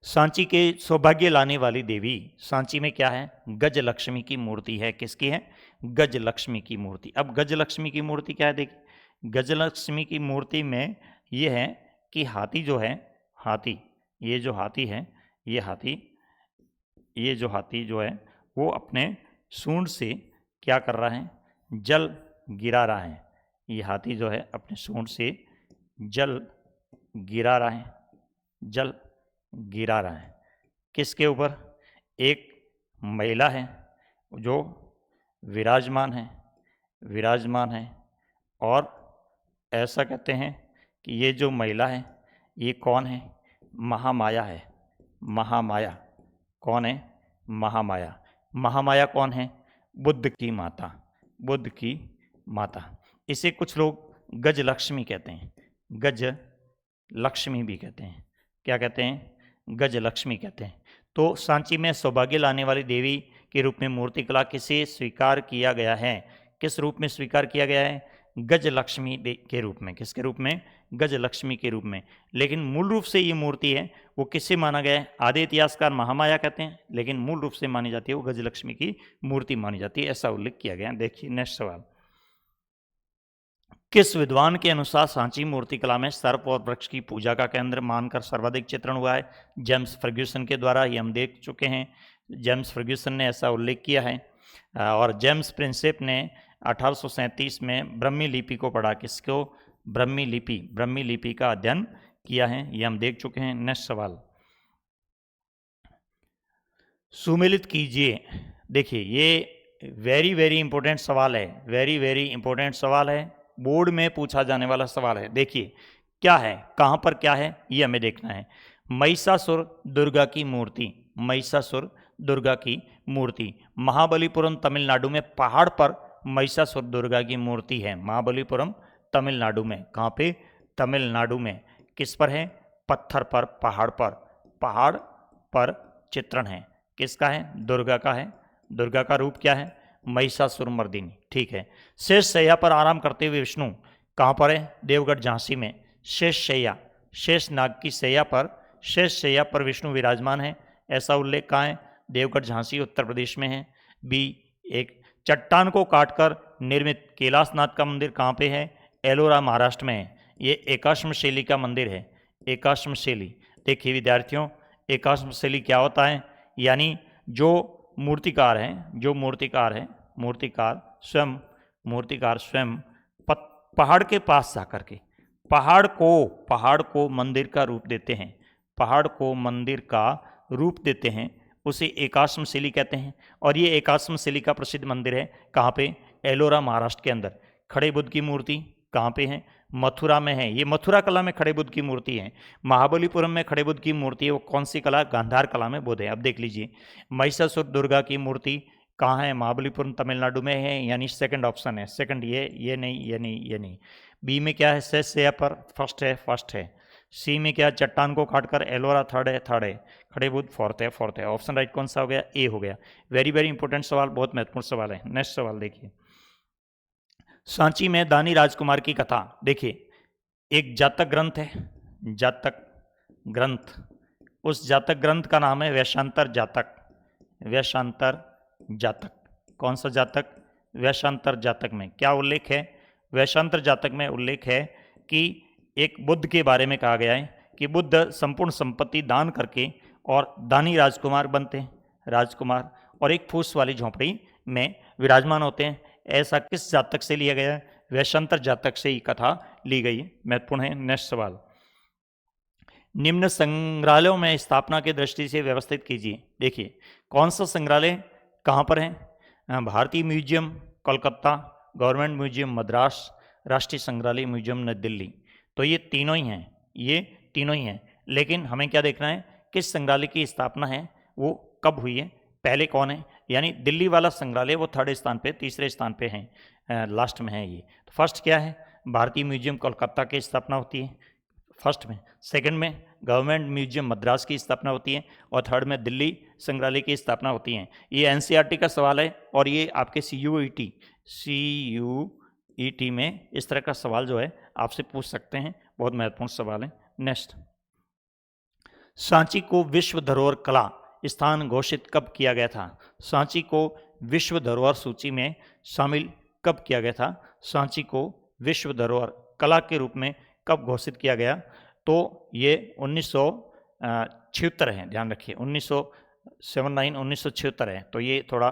A: सांची के सौभाग्य लाने वाली देवी, सांची में क्या है, गज लक्ष्मी की मूर्ति है। किसकी है, गज लक्ष्मी की मूर्ति। अब गज लक्ष्मी की मूर्ति क्या है, देखिए, गज लक्ष्मी की मूर्ति में ये है कि हाथी जो है, हाथी, ये जो हाथी है, ये हाथी, ये जो हाथी जो है वो अपने सूंड से क्या कर रहा है, जल गिरा रहा है। ये हाथी जो है अपने सूंड से जल गिरा रहा है, जल गिरा रहा है। किसके ऊपर, एक महिला है जो विराजमान है, विराजमान है। और ऐसा कहते हैं कि ये जो महिला है ये कौन है, महामाया है, महामाया। कौन है, महामाया। महामाया कौन है, बुद्ध की माता, बुद्ध की माता। इसे कुछ लोग गज लक्ष्मी कहते हैं, गज लक्ष्मी भी कहते हैं। क्या कहते हैं, गज लक्ष्मी कहते हैं। तो सांची में सौभाग्य लाने वाली देवी के रूप में मूर्तिकला किसे स्वीकार किया गया है, किस रूप में स्वीकार किया गया है, गजलक्ष्मी के रूप में। किसके रूप में? गजलक्ष्मी के रूप में। लेकिन मूल रूप से ये मूर्ति है वो किससे माना गया है? आदि इतिहासकार महामाया कहते हैं, लेकिन मूल रूप से मानी जाती है वो गजलक्ष्मी की मूर्ति मानी जाती है, ऐसा उल्लेख किया गया है। देखिए नेक्स्ट सवाल, किस विद्वान के अनुसार सांची मूर्ति कला में सर्प और वृक्ष की पूजा का केंद्र मानकर सर्वाधिक चित्रण हुआ है? जेम्स फर्ग्यूसन के द्वारा, ये हम देख चुके हैं। जेम्स फर्ग्यूसन ने ऐसा उल्लेख किया है। और जेम्स प्रिंसेप ने 1837 में ब्रह्मी लिपि को पढ़ा। किसको? ब्रह्मी लिपि का अध्ययन किया है, ये हम देख चुके हैं। नेक्स्ट सवाल, सुमेलित कीजिए। देखिए ये वेरी इंपॉर्टेंट सवाल है, वेरी इंपॉर्टेंट सवाल है, बोर्ड में पूछा जाने वाला सवाल है। देखिए क्या है, कहाँ पर क्या है, ये हमें देखना है। महिषासुर दुर्गा की मूर्ति, महिषासुर दुर्गा की मूर्ति महाबलीपुरम तमिलनाडु में पहाड़ पर महिषासुर दुर्गा की मूर्ति है। महाबलीपुरम तमिलनाडु में, कहाँ पे? तमिलनाडु में। किस पर है? पत्थर पर, पहाड़ पर चित्रण है। किसका है? दुर्गा का है। दुर्गा का रूप क्या है? महिषासुरमर्दिनी। ठीक है। शेष शैया पर आराम करते हुए विष्णु कहाँ पर है? देवगढ़ झांसी में। शेष शैया, शेष नाग की शैया पर, शेष शैया पर विष्णु विराजमान है, ऐसा उल्लेख कहाँ है? देवगढ़ झांसी उत्तर प्रदेश में है। बी, एक चट्टान को काटकर निर्मित कैलाशनाथ का मंदिर कहाँ पे है? एलोरा महाराष्ट्र में है। ये एकाश्म शैली का मंदिर है, एकाश्म शैली। देखिए विद्यार्थियों, एकाश्म शैली क्या होता है? यानी जो मूर्तिकार है, मूर्तिकार स्वयं पहाड़ के पास जाकर के पहाड़ को मंदिर का रूप देते हैं, पहाड़ को मंदिर का रूप देते हैं, उसे एकाश्म शैली कहते हैं। और ये एकाश्म शैली का प्रसिद्ध मंदिर है। कहाँ पे? एलोरा महाराष्ट्र के अंदर। खड़े बुद्ध की मूर्ति कहाँ पे है? मथुरा में है। ये मथुरा कला में खड़े बुद्ध की मूर्ति है। महाबलीपुरम में खड़े बुद्ध की मूर्ति है, वो कौन सी कला? गांधार कला में बुद्ध है। अब देख लीजिए, महिषासुर दुर्गा की मूर्ति कहाँ है? महाबलीपुरम तमिलनाडु में है, यानी सेकंड ऑप्शन है। सेकंड, ये नहीं। बी में क्या है? शेष शैया पर, फर्स्ट है। सी में क्या? चट्टान को काटकर एलोरा थर्ड है। खड़े बुद्ध फोर्थ है। ऑप्शन राइट कौन सा हो गया? ए हो गया। वेरी इंपॉर्टेंट सवाल, बहुत महत्वपूर्ण सवाल है। नेक्स्ट सवाल देखिए, सांची में दानी राजकुमार की कथा। देखिए एक जातक ग्रंथ है, जातक ग्रंथ, उस जातक ग्रंथ का नाम है वैशांतर जातक। कौन सा जातक? वैशांतर जातक में क्या उल्लेख है? वैशांतर जातक में उल्लेख है कि एक बुद्ध के बारे में कहा गया है कि बुद्ध संपूर्ण संपत्ति दान करके और दानी राजकुमार बनते हैं, राजकुमार, और एक फूस वाली झोंपड़ी में विराजमान होते हैं। ऐसा किस जातक से लिया गया है? वैशांतर जातक से ही कथा ली गई है। महत्वपूर्ण है। नेक्स्ट सवाल, निम्न संग्रहालयों में स्थापना की दृष्टि से व्यवस्थित कीजिए। देखिए कौन सा संग्रहालय कहाँ पर है? भारतीय museum Kolkata, government museum Madras, राष्ट्रीय संग्रहालय म्यूजियम नई दिल्ली। तो ये तीनों ही हैं। लेकिन हमें क्या देखना है? किस संग्रहालय की स्थापना है, वो कब हुई है, पहले कौन है। यानी दिल्ली वाला संग्रहालय वो थर्ड स्थान पे, तीसरे स्थान पे है, लास्ट में है ये। तो फर्स्ट क्या है? भारतीय म्यूजियम कोलकाता की स्थापना होती है फर्स्ट में। सेकंड में गवर्नमेंट म्यूजियम मद्रास की स्थापना होती है, और थर्ड में दिल्ली संग्रहालय की स्थापना होती है। ये एनसीईआरटी का सवाल है, और ये आपके सीयूईटी में इस तरह का सवाल जो है आपसे पूछ सकते हैं, बहुत महत्वपूर्ण सवाल है। नेक्स्ट, सांची को विश्व धरोहर कला स्थान घोषित कब किया गया था? सांची को विश्व धरोहर सूची में शामिल कब किया गया था? सांची को विश्व धरोहर कला के रूप में कब घोषित किया गया? तो ये 1976 है, ध्यान रखिए, 1976 है। तो ये थोड़ा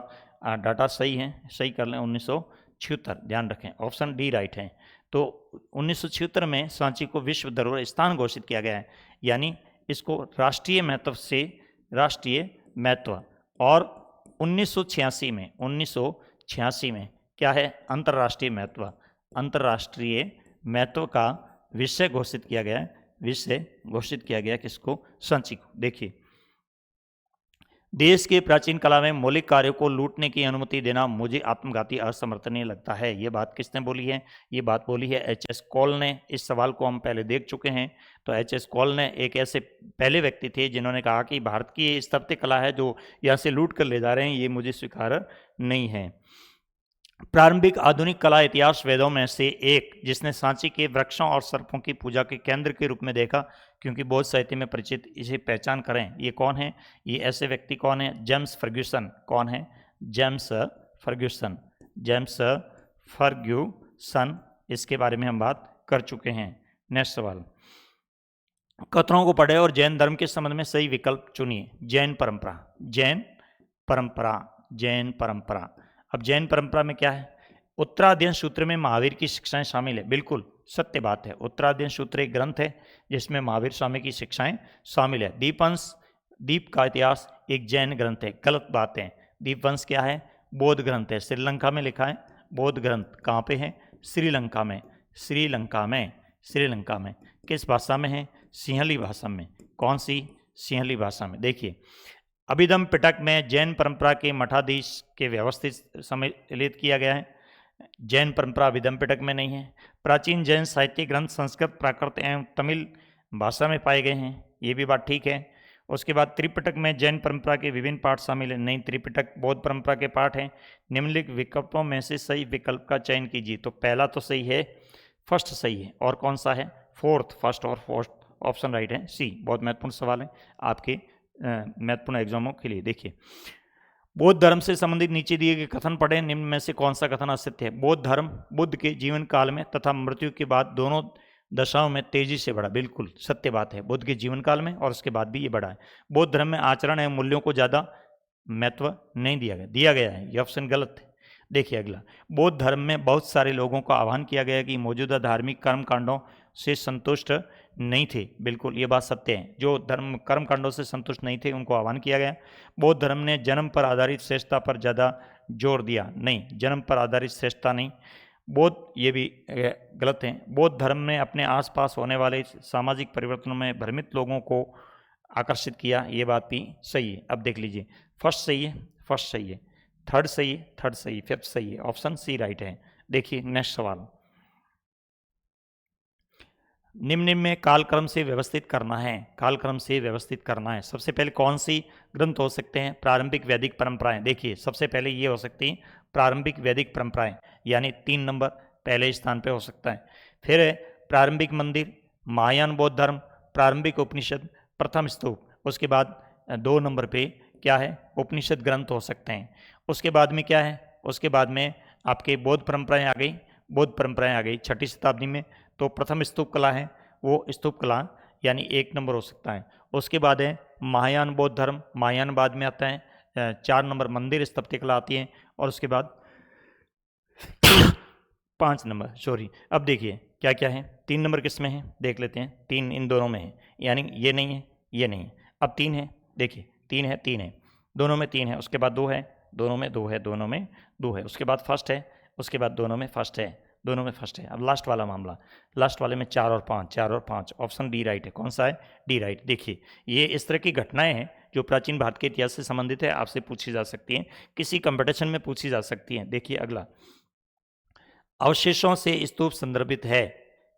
A: डाटा सही है, सही कर लें, 1976, ध्यान रखें, ऑप्शन डी राइट है। तो 1976 में सांची को विश्व धरोहर स्थान घोषित किया गया है, यानी इसको राष्ट्रीय महत्व। और 1986 में क्या है? अंतर्राष्ट्रीय महत्व का विषय घोषित किया गया किसको? सांची को। देखिए, देश के प्राचीन कला में मौलिक कार्यों को लूटने की अनुमति देना मुझे आत्मघाती असमर्थनीय लगता है। ये बात किसने बोली है? ये बात बोली है एच.एस. कॉल ने। इस सवाल को हम पहले देख चुके हैं। तो एच.एस. कॉल ने एक ऐसे पहले व्यक्ति थे जिन्होंने कहा कि भारत की स्थापत्य कला है जो यहाँ से लूट कर ले जा रहे हैं, ये मुझे स्वीकार नहीं है। प्रारंभिक आधुनिक कला इतिहास वेदों में से एक जिसने सांची के वृक्षों और सर्पों की पूजा के केंद्र के रूप में देखा, क्योंकि बौद्ध साहित्य में परिचित, इसे पहचान करें। ये कौन है? ये ऐसे व्यक्ति कौन है? James Ferguson. कौन है? James Fergusson. जेम्स फर्ग्यूसन, इसके बारे में हम बात कर चुके हैं। नेक्स्ट सवाल, कथनों को पढ़े और जैन धर्म के संबंध में सही विकल्प चुनिए। जैन परंपरा, जैन परंपरा, जैन परंपरा। अब जैन परंपरा में क्या है? उत्तराध्ययन सूत्र में महावीर की शिक्षाएं शामिल है। बिल्कुल सत्य बात है। उत्तराध्ययन सूत्र एक ग्रंथ है जिसमें महावीर स्वामी की शिक्षाएं शामिल है। दीपवंश, दीप का इतिहास एक जैन ग्रंथ है। गलत बात है। दीपवंश क्या है? बौद्ध ग्रंथ है। श्रीलंका में लिखा है बौद्ध ग्रंथ। कहाँ पे है? श्रीलंका में। श्रीलंका में, श्रीलंका में। किस भाषा में है? सिंहली भाषा में। कौन सी? सिंहली भाषा में। देखिए, अभिधम पिटक में जैन परंपरा के मठाधीश के व्यवस्थित सम्मिलित किया गया है। जैन परंपरा अभिधम पिटक में नहीं है। प्राचीन जैन साहित्य ग्रंथ संस्कृत, प्राकृत एवं तमिल भाषा में पाए गए हैं। ये भी बात ठीक है। उसके बाद त्रिपिटक में जैन परंपरा के विभिन्न पाठ शामिल हैं। नहीं, त्रिपिटक बौद्ध परंपरा के पाठ हैं। निम्नलिखित विकल्पों में से सही विकल्प का चयन कीजिए। तो पहला तो सही है, फर्स्ट सही है, और कौन सा है? फोर्थ। फर्स्ट और फोर्थ ऑप्शन राइट है, सी। बहुत महत्वपूर्ण सवाल है आपके महत्वपूर्ण एग्जामों के लिए। देखिए, बौद्ध धर्म से संबंधित नीचे दिए गए कथन पढ़े। निम्न में से कौन सा कथन असत्य है? बौद्ध धर्म बुद्ध के जीवन काल में तथा मृत्यु के बाद दोनों दशाओं में तेजी से बढ़ा। बिल्कुल सत्य बात है। बुद्ध के जीवन काल में और उसके बाद भी ये बढ़ा है। बौद्ध धर्म में आचरण एवं मूल्यों को ज्यादा महत्व नहीं दिया गया है। ये ऑप्शन गलत है। देखिए अगला, बौद्ध धर्म में बहुत सारे लोगों का आह्वान किया गया कि मौजूदा धार्मिक कर्म कांडों से संतुष्ट नहीं थे। बिल्कुल ये बात सत्य है। जो धर्म कर्म कांडों से संतुष्ट नहीं थे उनको आह्वान किया गया। बौद्ध धर्म ने जन्म पर आधारित श्रेष्ठता पर ज़्यादा जोर दिया। नहीं, जन्म पर आधारित श्रेष्ठता नहीं। बौद्ध, ये भी गलत है। बौद्ध धर्म ने अपने आसपास होने वाले सामाजिक परिवर्तनों में भ्रमित लोगों को आकर्षित किया। ये बात भी सही है। अब देख लीजिए, फर्स्ट सही है, फर्स्ट सही है, थर्ड सही है, थर्ड सही, फिफ्थ सही है, ऑप्शन सी राइट है। देखिए नेक्स्ट सवाल, निम्न में कालक्रम से व्यवस्थित करना है। कालक्रम से व्यवस्थित करना है। सबसे पहले कौन सी ग्रंथ हो सकते हैं? प्रारंभिक वैदिक परंपराएं। देखिए सबसे पहले ये हो सकती हैं प्रारंभिक वैदिक परंपराएं, यानी 3 नंबर पहले स्थान पे हो सकता है। फिर है प्रारंभिक मंदिर, महायान बौद्ध धर्म, प्रारंभिक उपनिषद, प्रथम स्तूप। उसके बाद 2 नंबर पे क्या है? उपनिषद ग्रंथ हो सकते हैं। उसके बाद में क्या है? उसके बाद में आपके बौद्ध परंपराएं आ गई। बौद्ध परंपराएं आ गई 6ठी शताब्दी में। तो प्रथम स्तूप कला है, वो स्तूप कला यानी 1 नंबर हो सकता है। उसके बाद है महायान बौद्ध धर्म, महायान बाद में आता है। 4 नंबर मंदिर स्थापत्य कला आती है। और उसके बाद 5 नंबर, सॉरी। अब देखिए क्या क्या है। 3 नंबर किस में है देख लेते हैं। 3 इन दोनों में है, यानी ये नहीं है, ये नहीं है। अब 3 है, देखिए 3 है, 3 है, दोनों में 3 है। उसके बाद 2 है, दोनों में 2 है, दोनों में 2 है। उसके बाद फर्स्ट है, उसके बाद दोनों में फर्स्ट है, दोनों में फर्स्ट है। अब लास्ट वाला मामला, लास्ट वाले में 4 और 5, 4 और 5, ऑप्शन डी राइट है। कौन सा है? D right. देखिए ये इस तरह की घटनाएं हैं जो प्राचीन भारत के इतिहास से संबंधित है, आपसे पूछी जा सकती हैं, किसी कंपटीशन में पूछी जा सकती हैं। देखिए अगला, अवशेषों से स्तूप संदर्भित है।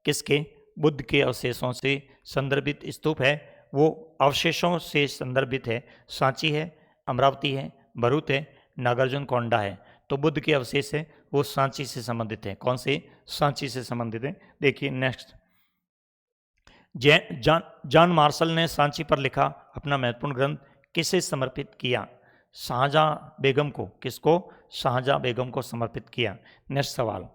A: किसके? बुद्ध के अवशेषों से संदर्भित स्तूप है, वो अवशेषों से संदर्भित है। सांची है, अमरावती है, भरूच है, नागार्जुन कोंडा है। तो बुद्ध के अवशेष है वो सांची से संबंधित है। कौन से? सांची से संबंधित है। देखिए नेक्स्ट, जॉन मार्शल ने सांची पर लिखा अपना महत्वपूर्ण ग्रंथ किसे समर्पित किया? शाहजहां बेगम को। किसको? शाहजहां बेगम को समर्पित किया। नेक्स्ट सवाल,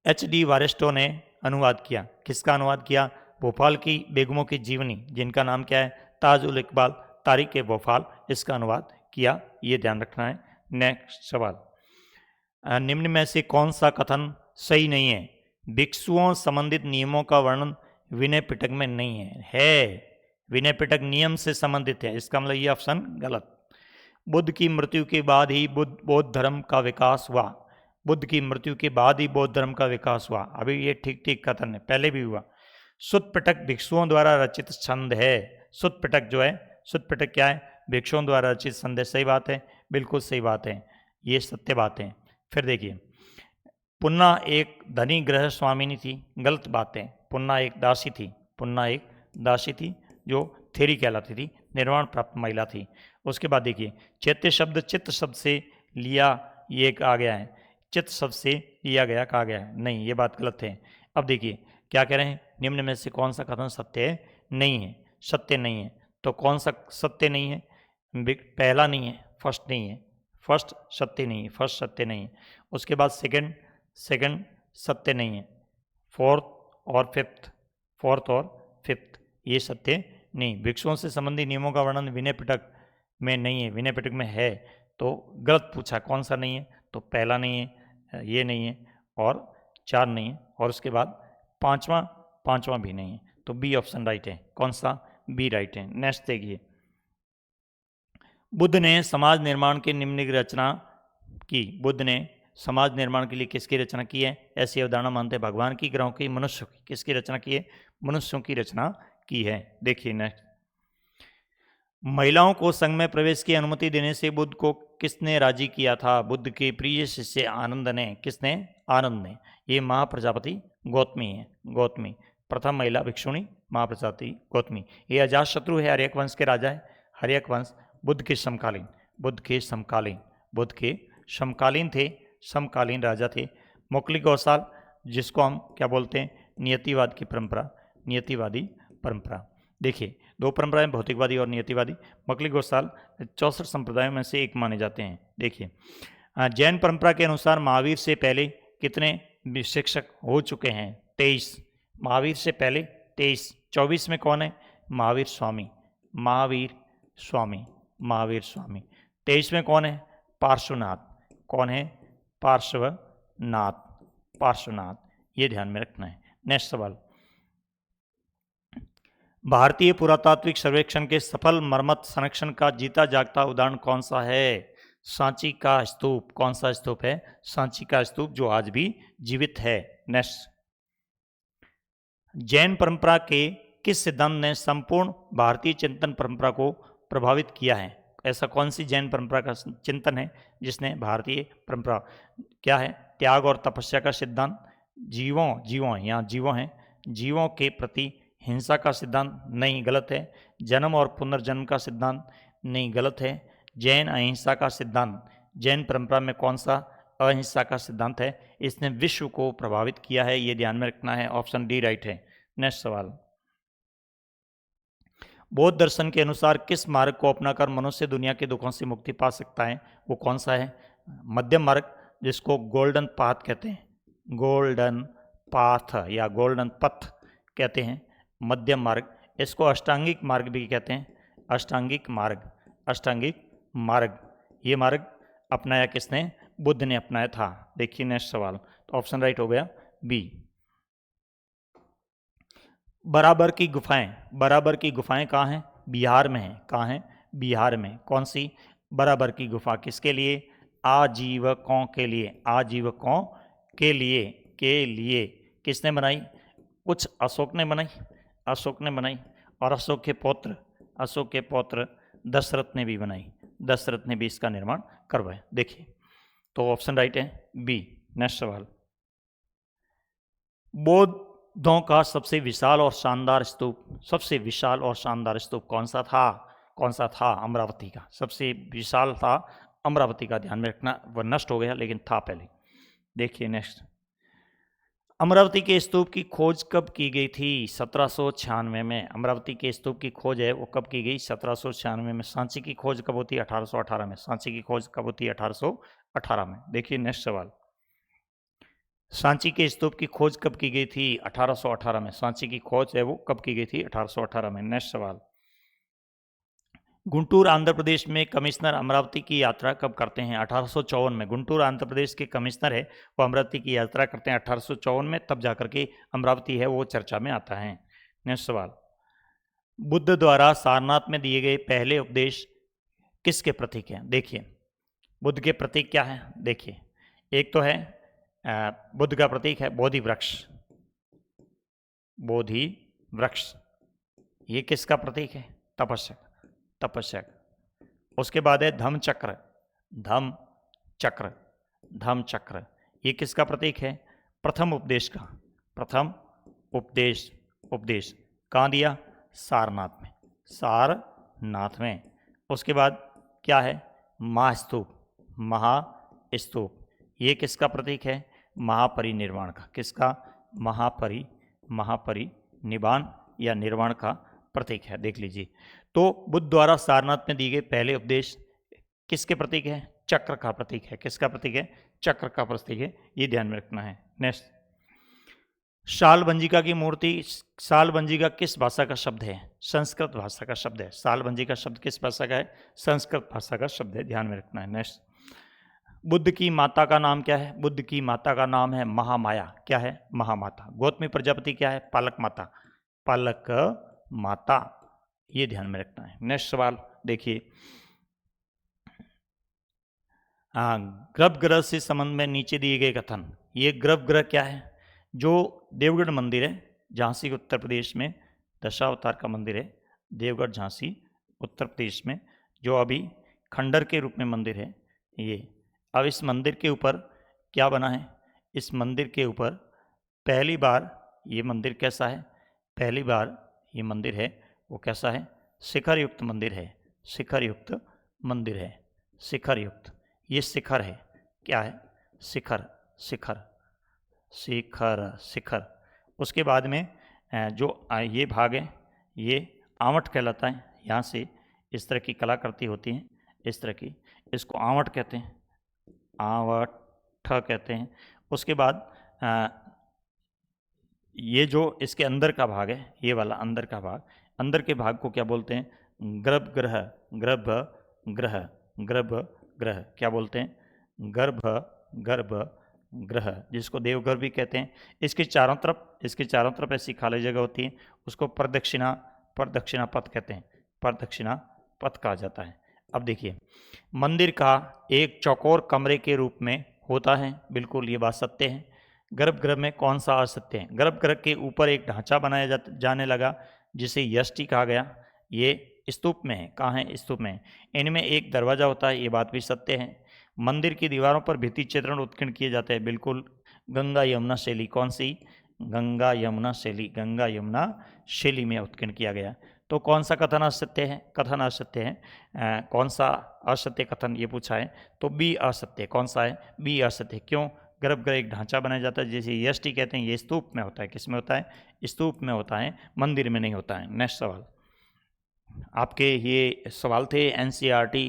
A: H.D. वारिस्टो ने अनुवाद किया। किसका अनुवाद किया? भोपाल की बेगमों की जीवनी, जिनका नाम क्या है? ताज उल इकबाल, तारीख भोपाल, इसका अनुवाद किया। ये ध्यान रखना है। नेक्स्ट सवाल, निम्न में से कौन सा कथन सही नहीं है? भिक्षुओं संबंधित नियमों का वर्णन विनय पिटक में नहीं है। विनय पिटक नियम से संबंधित है, इसका मतलब ये ऑप्शन गलत। बुद्ध की मृत्यु के बाद ही बौद्ध धर्म का विकास हुआ। बुद्ध की मृत्यु के बाद ही बौद्ध धर्म का विकास हुआ। अभी ये ठीक ठीक कथन है, पहले भी हुआ। सुत्त पिटक भिक्षुओं द्वारा रचित छंद है। सुत्त पिटक जो है, सुत्त पिटक क्या है? भिक्षुओं द्वारा रचित छंद है। सही बात है, बिल्कुल सही बात है, ये सत्य बात है। फिर देखिए, पुन्ना एक धनी गृह स्वामिनी थी। गलत बात है। पुन्ना एक दासी थी। पुन्ना एक दासी थी जो थेरी कहलाती थी, निर्वाण प्राप्त महिला थी। उसके बाद देखिए, चैत्य शब्द चित्त शब्द से लिया ये एक आ गया है, चित शब्द से लिया गया कहा गया है, नहीं ये बात गलत है। अब देखिए क्या कह रहे हैं, निम्न में से कौन सा कथन सत्य नहीं है, सत्य नहीं है। तो कौन सा सत्य नहीं है, पहला नहीं है, फर्स्ट नहीं है, फर्स्ट सत्य नहीं है, फर्स्ट सत्य नहीं है। उसके बाद सेकंड, सेकंड सत्य नहीं है। फोर्थ और फिफ्थ, फोर्थ और फिफ्थ ये सत्य नहीं। भिक्षुओं से संबंधी नियमों का वर्णन विनय पिटक में नहीं है, विनय पिटक में है, तो गलत पूछा कौन सा नहीं है, तो पहला नहीं है, ये नहीं है, और 4 नहीं है, और उसके बाद पांचवा भी नहीं है, तो बी ऑप्शन राइट है। कौन सा, बी राइट है। नेक्स्ट देखिए, बुद्ध ने समाज निर्माण के निम्न रचना की, बुद्ध ने समाज निर्माण के लिए किसकी रचना की है, ऐसी अवधारणा मानते हैं भगवान की, ग्रहों की, मनुष्य की। किसकी रचना की है, मनुष्यों की रचना की है। देखिए नेक्स्ट, महिलाओं को संघ में प्रवेश की अनुमति देने से बुद्ध को किसने राजी किया था, बुद्ध के प्रिय शिष्य आनंद ने। किसने, आनंद ने। ये महाप्रजापति गौतमी है, गौतमी प्रथम महिला भिक्षुणी महाप्रजापति गौतमी। ये अजातशत्रु है, हर्यक वंश के राजा है। हर्यक वंश बुद्ध के समकालीन, बुद्ध के समकालीन, बुद्ध के समकालीन थे, समकालीन राजा थे। मोकली गौसाल, जिसको हम क्या बोलते हैं, नियतिवाद की परंपरा, नियतिवादी परंपरा। देखिए दो परंपराएं, भौतिकवादी और नियतिवादी। मकली गौसाल 64 संप्रदायों में से एक माने जाते हैं। देखिए जैन परंपरा के अनुसार महावीर से पहले कितने शिक्षक हो चुके हैं, 23। महावीर से पहले 23। 24 में कौन है, महावीर स्वामी, महावीर स्वामी, महावीर स्वामी। 23 में कौन है, पार्श्वनाथ। कौन है, पार्श्वनाथ, पार्श्वनाथ। ये ध्यान में रखना है। नेक्स्ट सवाल, भारतीय पुरातात्विक सर्वेक्षण के सफल मरम्मत संरक्षण का जीता जागता उदाहरण कौन सा है, सांची का स्तूप। कौन सा स्तूप है, सांची का स्तूप, जो आज भी जीवित है। नेक्स्ट, जैन परंपरा के किस सिद्धांत ने संपूर्ण भारतीय चिंतन परंपरा को प्रभावित किया है। ऐसा कौन सी जैन परंपरा का चिंतन है जिसने भारतीय परंपरा, क्या है, त्याग और तपस्या का सिद्धांत, जीवों यहाँ जीवों हैं, जीवों के प्रति हिंसा का सिद्धांत, नहीं गलत है। जन्म और पुनर्जन्म का सिद्धांत, नहीं गलत है। जैन अहिंसा का सिद्धांत, जैन परंपरा में कौन सा अहिंसा का सिद्धांत है, इसने विश्व को प्रभावित किया है, ये ध्यान में रखना है। ऑप्शन डी राइट है। नेक्स्ट सवाल, बौद्ध दर्शन के अनुसार किस मार्ग को अपनाकर मनुष्य दुनिया के दुखों से मुक्ति पा सकता है, वो कौन सा है, मध्यम मार्ग, जिसको गोल्डन पाथ कहते हैं, गोल्डन पाथ या गोल्डन पथ कहते हैं, मध्यम मार्ग। इसको अष्टांगिक मार्ग भी कहते हैं, अष्टांगिक मार्ग, अष्टांगिक मार्ग। ये मार्ग अपनाया किसने, बुद्ध ने अपनाया था। देखिए नेक्स्ट सवाल, तो ऑप्शन राइट हो गया बी। बराबर की गुफाएं, बराबर की गुफाएं कहाँ हैं, बिहार में हैं। कहाँ हैं, बिहार में। कौन सी, बराबर की गुफा, किसके लिए, आजीवकों के लिए, आजीवकों के लिए किसने बनाई, कुछ अशोक ने बनाई, अशोक ने बनाई, और अशोक के पौत्र दशरथ ने भी बनाई, दशरथ ने भी इसका निर्माण करवाया। देखिए तो ऑप्शन राइट है बी। नेक्स्ट सवाल, बौद्धों का सबसे विशाल और शानदार स्तूप, सबसे विशाल और शानदार स्तूप कौन सा था, कौन सा था, अमरावती का सबसे विशाल था, अमरावती का। ध्यान में रखना, वह नष्ट हो गया लेकिन था पहले। देखिए नेक्स्ट, अमरावती के स्तूप की खोज कब की गई थी, 1796 में। अमरावती के स्तूप की खोज है वो कब की गई, 1796 में। सांची की खोज कब होती है, 1818 में। सांची की खोज कब होती है, 1818 में। देखिए नेक्स्ट सवाल, सांची के स्तूप की खोज कब की गई थी, 1818 में। सांची की खोज है वो कब की गई थी, 1818 में। नेक्स्ट सवाल, गुंटूर आंध्र प्रदेश में कमिश्नर अमरावती की यात्रा कब करते हैं, 1854 में। गुंटूर आंध्र प्रदेश के कमिश्नर है वो अमरावती की यात्रा करते हैं 1854 में, तब जाकर के अमरावती है वो चर्चा में आता है। नेक्स्ट सवाल, बुद्ध द्वारा सारनाथ में दिए गए पहले उपदेश किसके प्रतीक हैं। देखिए बुद्ध के प्रतीक क्या है, देखिए एक तो है बुद्ध का प्रतीक है बोधि वृक्ष, बोधि वृक्ष। ये किसका प्रतीक है, तपस्या, तपस्यक। उसके बाद है धम्म चक्र, धम्म चक्र, धम्म चक्र। ये किसका प्रतीक है, प्रथम उपदेश का, प्रथम उपदेश, उपदेश कहाँ दिया, सारनाथ में, सारनाथ में। उसके बाद क्या है, महास्तूप, महास्तूप। ये किसका प्रतीक है? महापरिनिर्वाण का। किसका? महापरिनिर्वाण या निर्वाण का प्रतीक है। देख लीजिए, तो बुद्ध द्वारा सारनाथ में दिए गए पहले उपदेश किसके प्रतीक है? चक्र का प्रतीक है। किसका प्रतीक है? चक्र का प्रतीक है। ये ध्यान में रखना है। नेक्स्ट, शालबंजिका की मूर्ति। शालबंजिका किस भाषा का शब्द है? संस्कृत भाषा का शब्द है। शालबंजिका शब्द किस भाषा का है? संस्कृत भाषा का शब्द है। ध्यान में रखना है। नेक्स्ट, बुद्ध की माता का नाम क्या है? बुद्ध की माता का नाम है महामाया। क्या है? महामाता। गौतमी प्रजापति क्या है? पालक माता। पालक माता। ये ध्यान में रखना है। नेक्स्ट सवाल देखिए, गर्भगृह से संबंध में नीचे दिए गए कथन। ये गर्भगृह क्या है? जो देवगढ़ मंदिर है झांसी उत्तर प्रदेश में, दशावतार का मंदिर है देवगढ़ झांसी उत्तर प्रदेश में, जो अभी खंडर के रूप में मंदिर है ये। अब इस मंदिर के ऊपर क्या बना है? इस मंदिर के ऊपर पहली बार ये मंदिर कैसा है? पहली बार ये मंदिर है वो कैसा है? शिखर युक्त मंदिर है। शिखर युक्त मंदिर है। शिखर युक्त, ये शिखर है। क्या है? शिखर। शिखर शिखर शिखर। उसके बाद में जो ये भाग है ये आवट कहलाता है। यहाँ से इस तरह की कलाकृति होती है, इस तरह की, इसको आवट कहते हैं। आवट कहते हैं। उसके बाद ये जो इसके अंदर का भाग है, ये वाला अंदर का भाग, अंदर के भाग को क्या बोलते हैं? गर्भगृह। गर्भगृह। गर्भगृह क्या बोलते हैं? गर्भगृह, जिसको देवघर भी कहते हैं। इसके चारों तरफ ऐसी खाली जगह होती है, उसको प्रदक्षिणा पथ कहते हैं। प्रदक्षिणा पथ कहा जाता है। अब देखिए, मंदिर का एक चौकोर कमरे के रूप में होता है। बिल्कुल ये बात सत्य है। गर्भगृह में कौन सा असत्य है? गर्भगृह के ऊपर एक ढांचा बनाया जाने लगा जिसे यष्टि कहा गया। ये स्तूप में है। कहाँ है? स्तूप में। इनमें एक दरवाजा होता है, ये बात भी सत्य है। मंदिर की दीवारों पर भित्ति चित्रण उत्कीर्ण किए जाते हैं। बिल्कुल गंगा यमुना शैली। कौन सी? गंगा यमुना शैली। गंगा यमुना शैली में उत्कीर्ण किया गया। तो कौन सा कथन असत्य है? कथन असत्य है। कौन सा असत्य कथन ये पूछा है, तो बी असत्य। कौन सा है? बी असत्य। क्यों? गर्भगृह एक ढांचा बनाया जाता है जैसे यष्टि कहते हैं, ये स्तूप में होता है। किस में होता है? स्तूप में होता है, मंदिर में नहीं होता है। नेक्स्ट सवाल, आपके ये सवाल थे एनसीईआरटी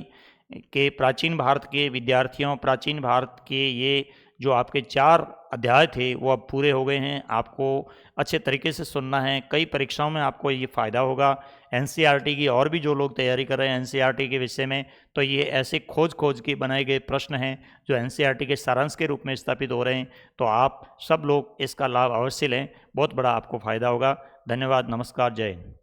A: के प्राचीन भारत के विद्यार्थियों। प्राचीन भारत के ये जो आपके 4 अध्याय थे वो अब पूरे हो गए हैं। आपको अच्छे तरीके से सुनना है, कई परीक्षाओं में आपको ये फ़ायदा होगा। एनसीईआरटी की और भी जो लोग तैयारी कर रहे हैं एनसीईआरटी के विषय में, तो ये ऐसे खोज के बनाए गए प्रश्न हैं जो एनसीईआरटी के सारांश के रूप में स्थापित हो रहे हैं। तो आप सब लोग इसका लाभ अवश्य लें, बहुत बड़ा आपको फ़ायदा होगा। धन्यवाद, नमस्कार, जय हिंद।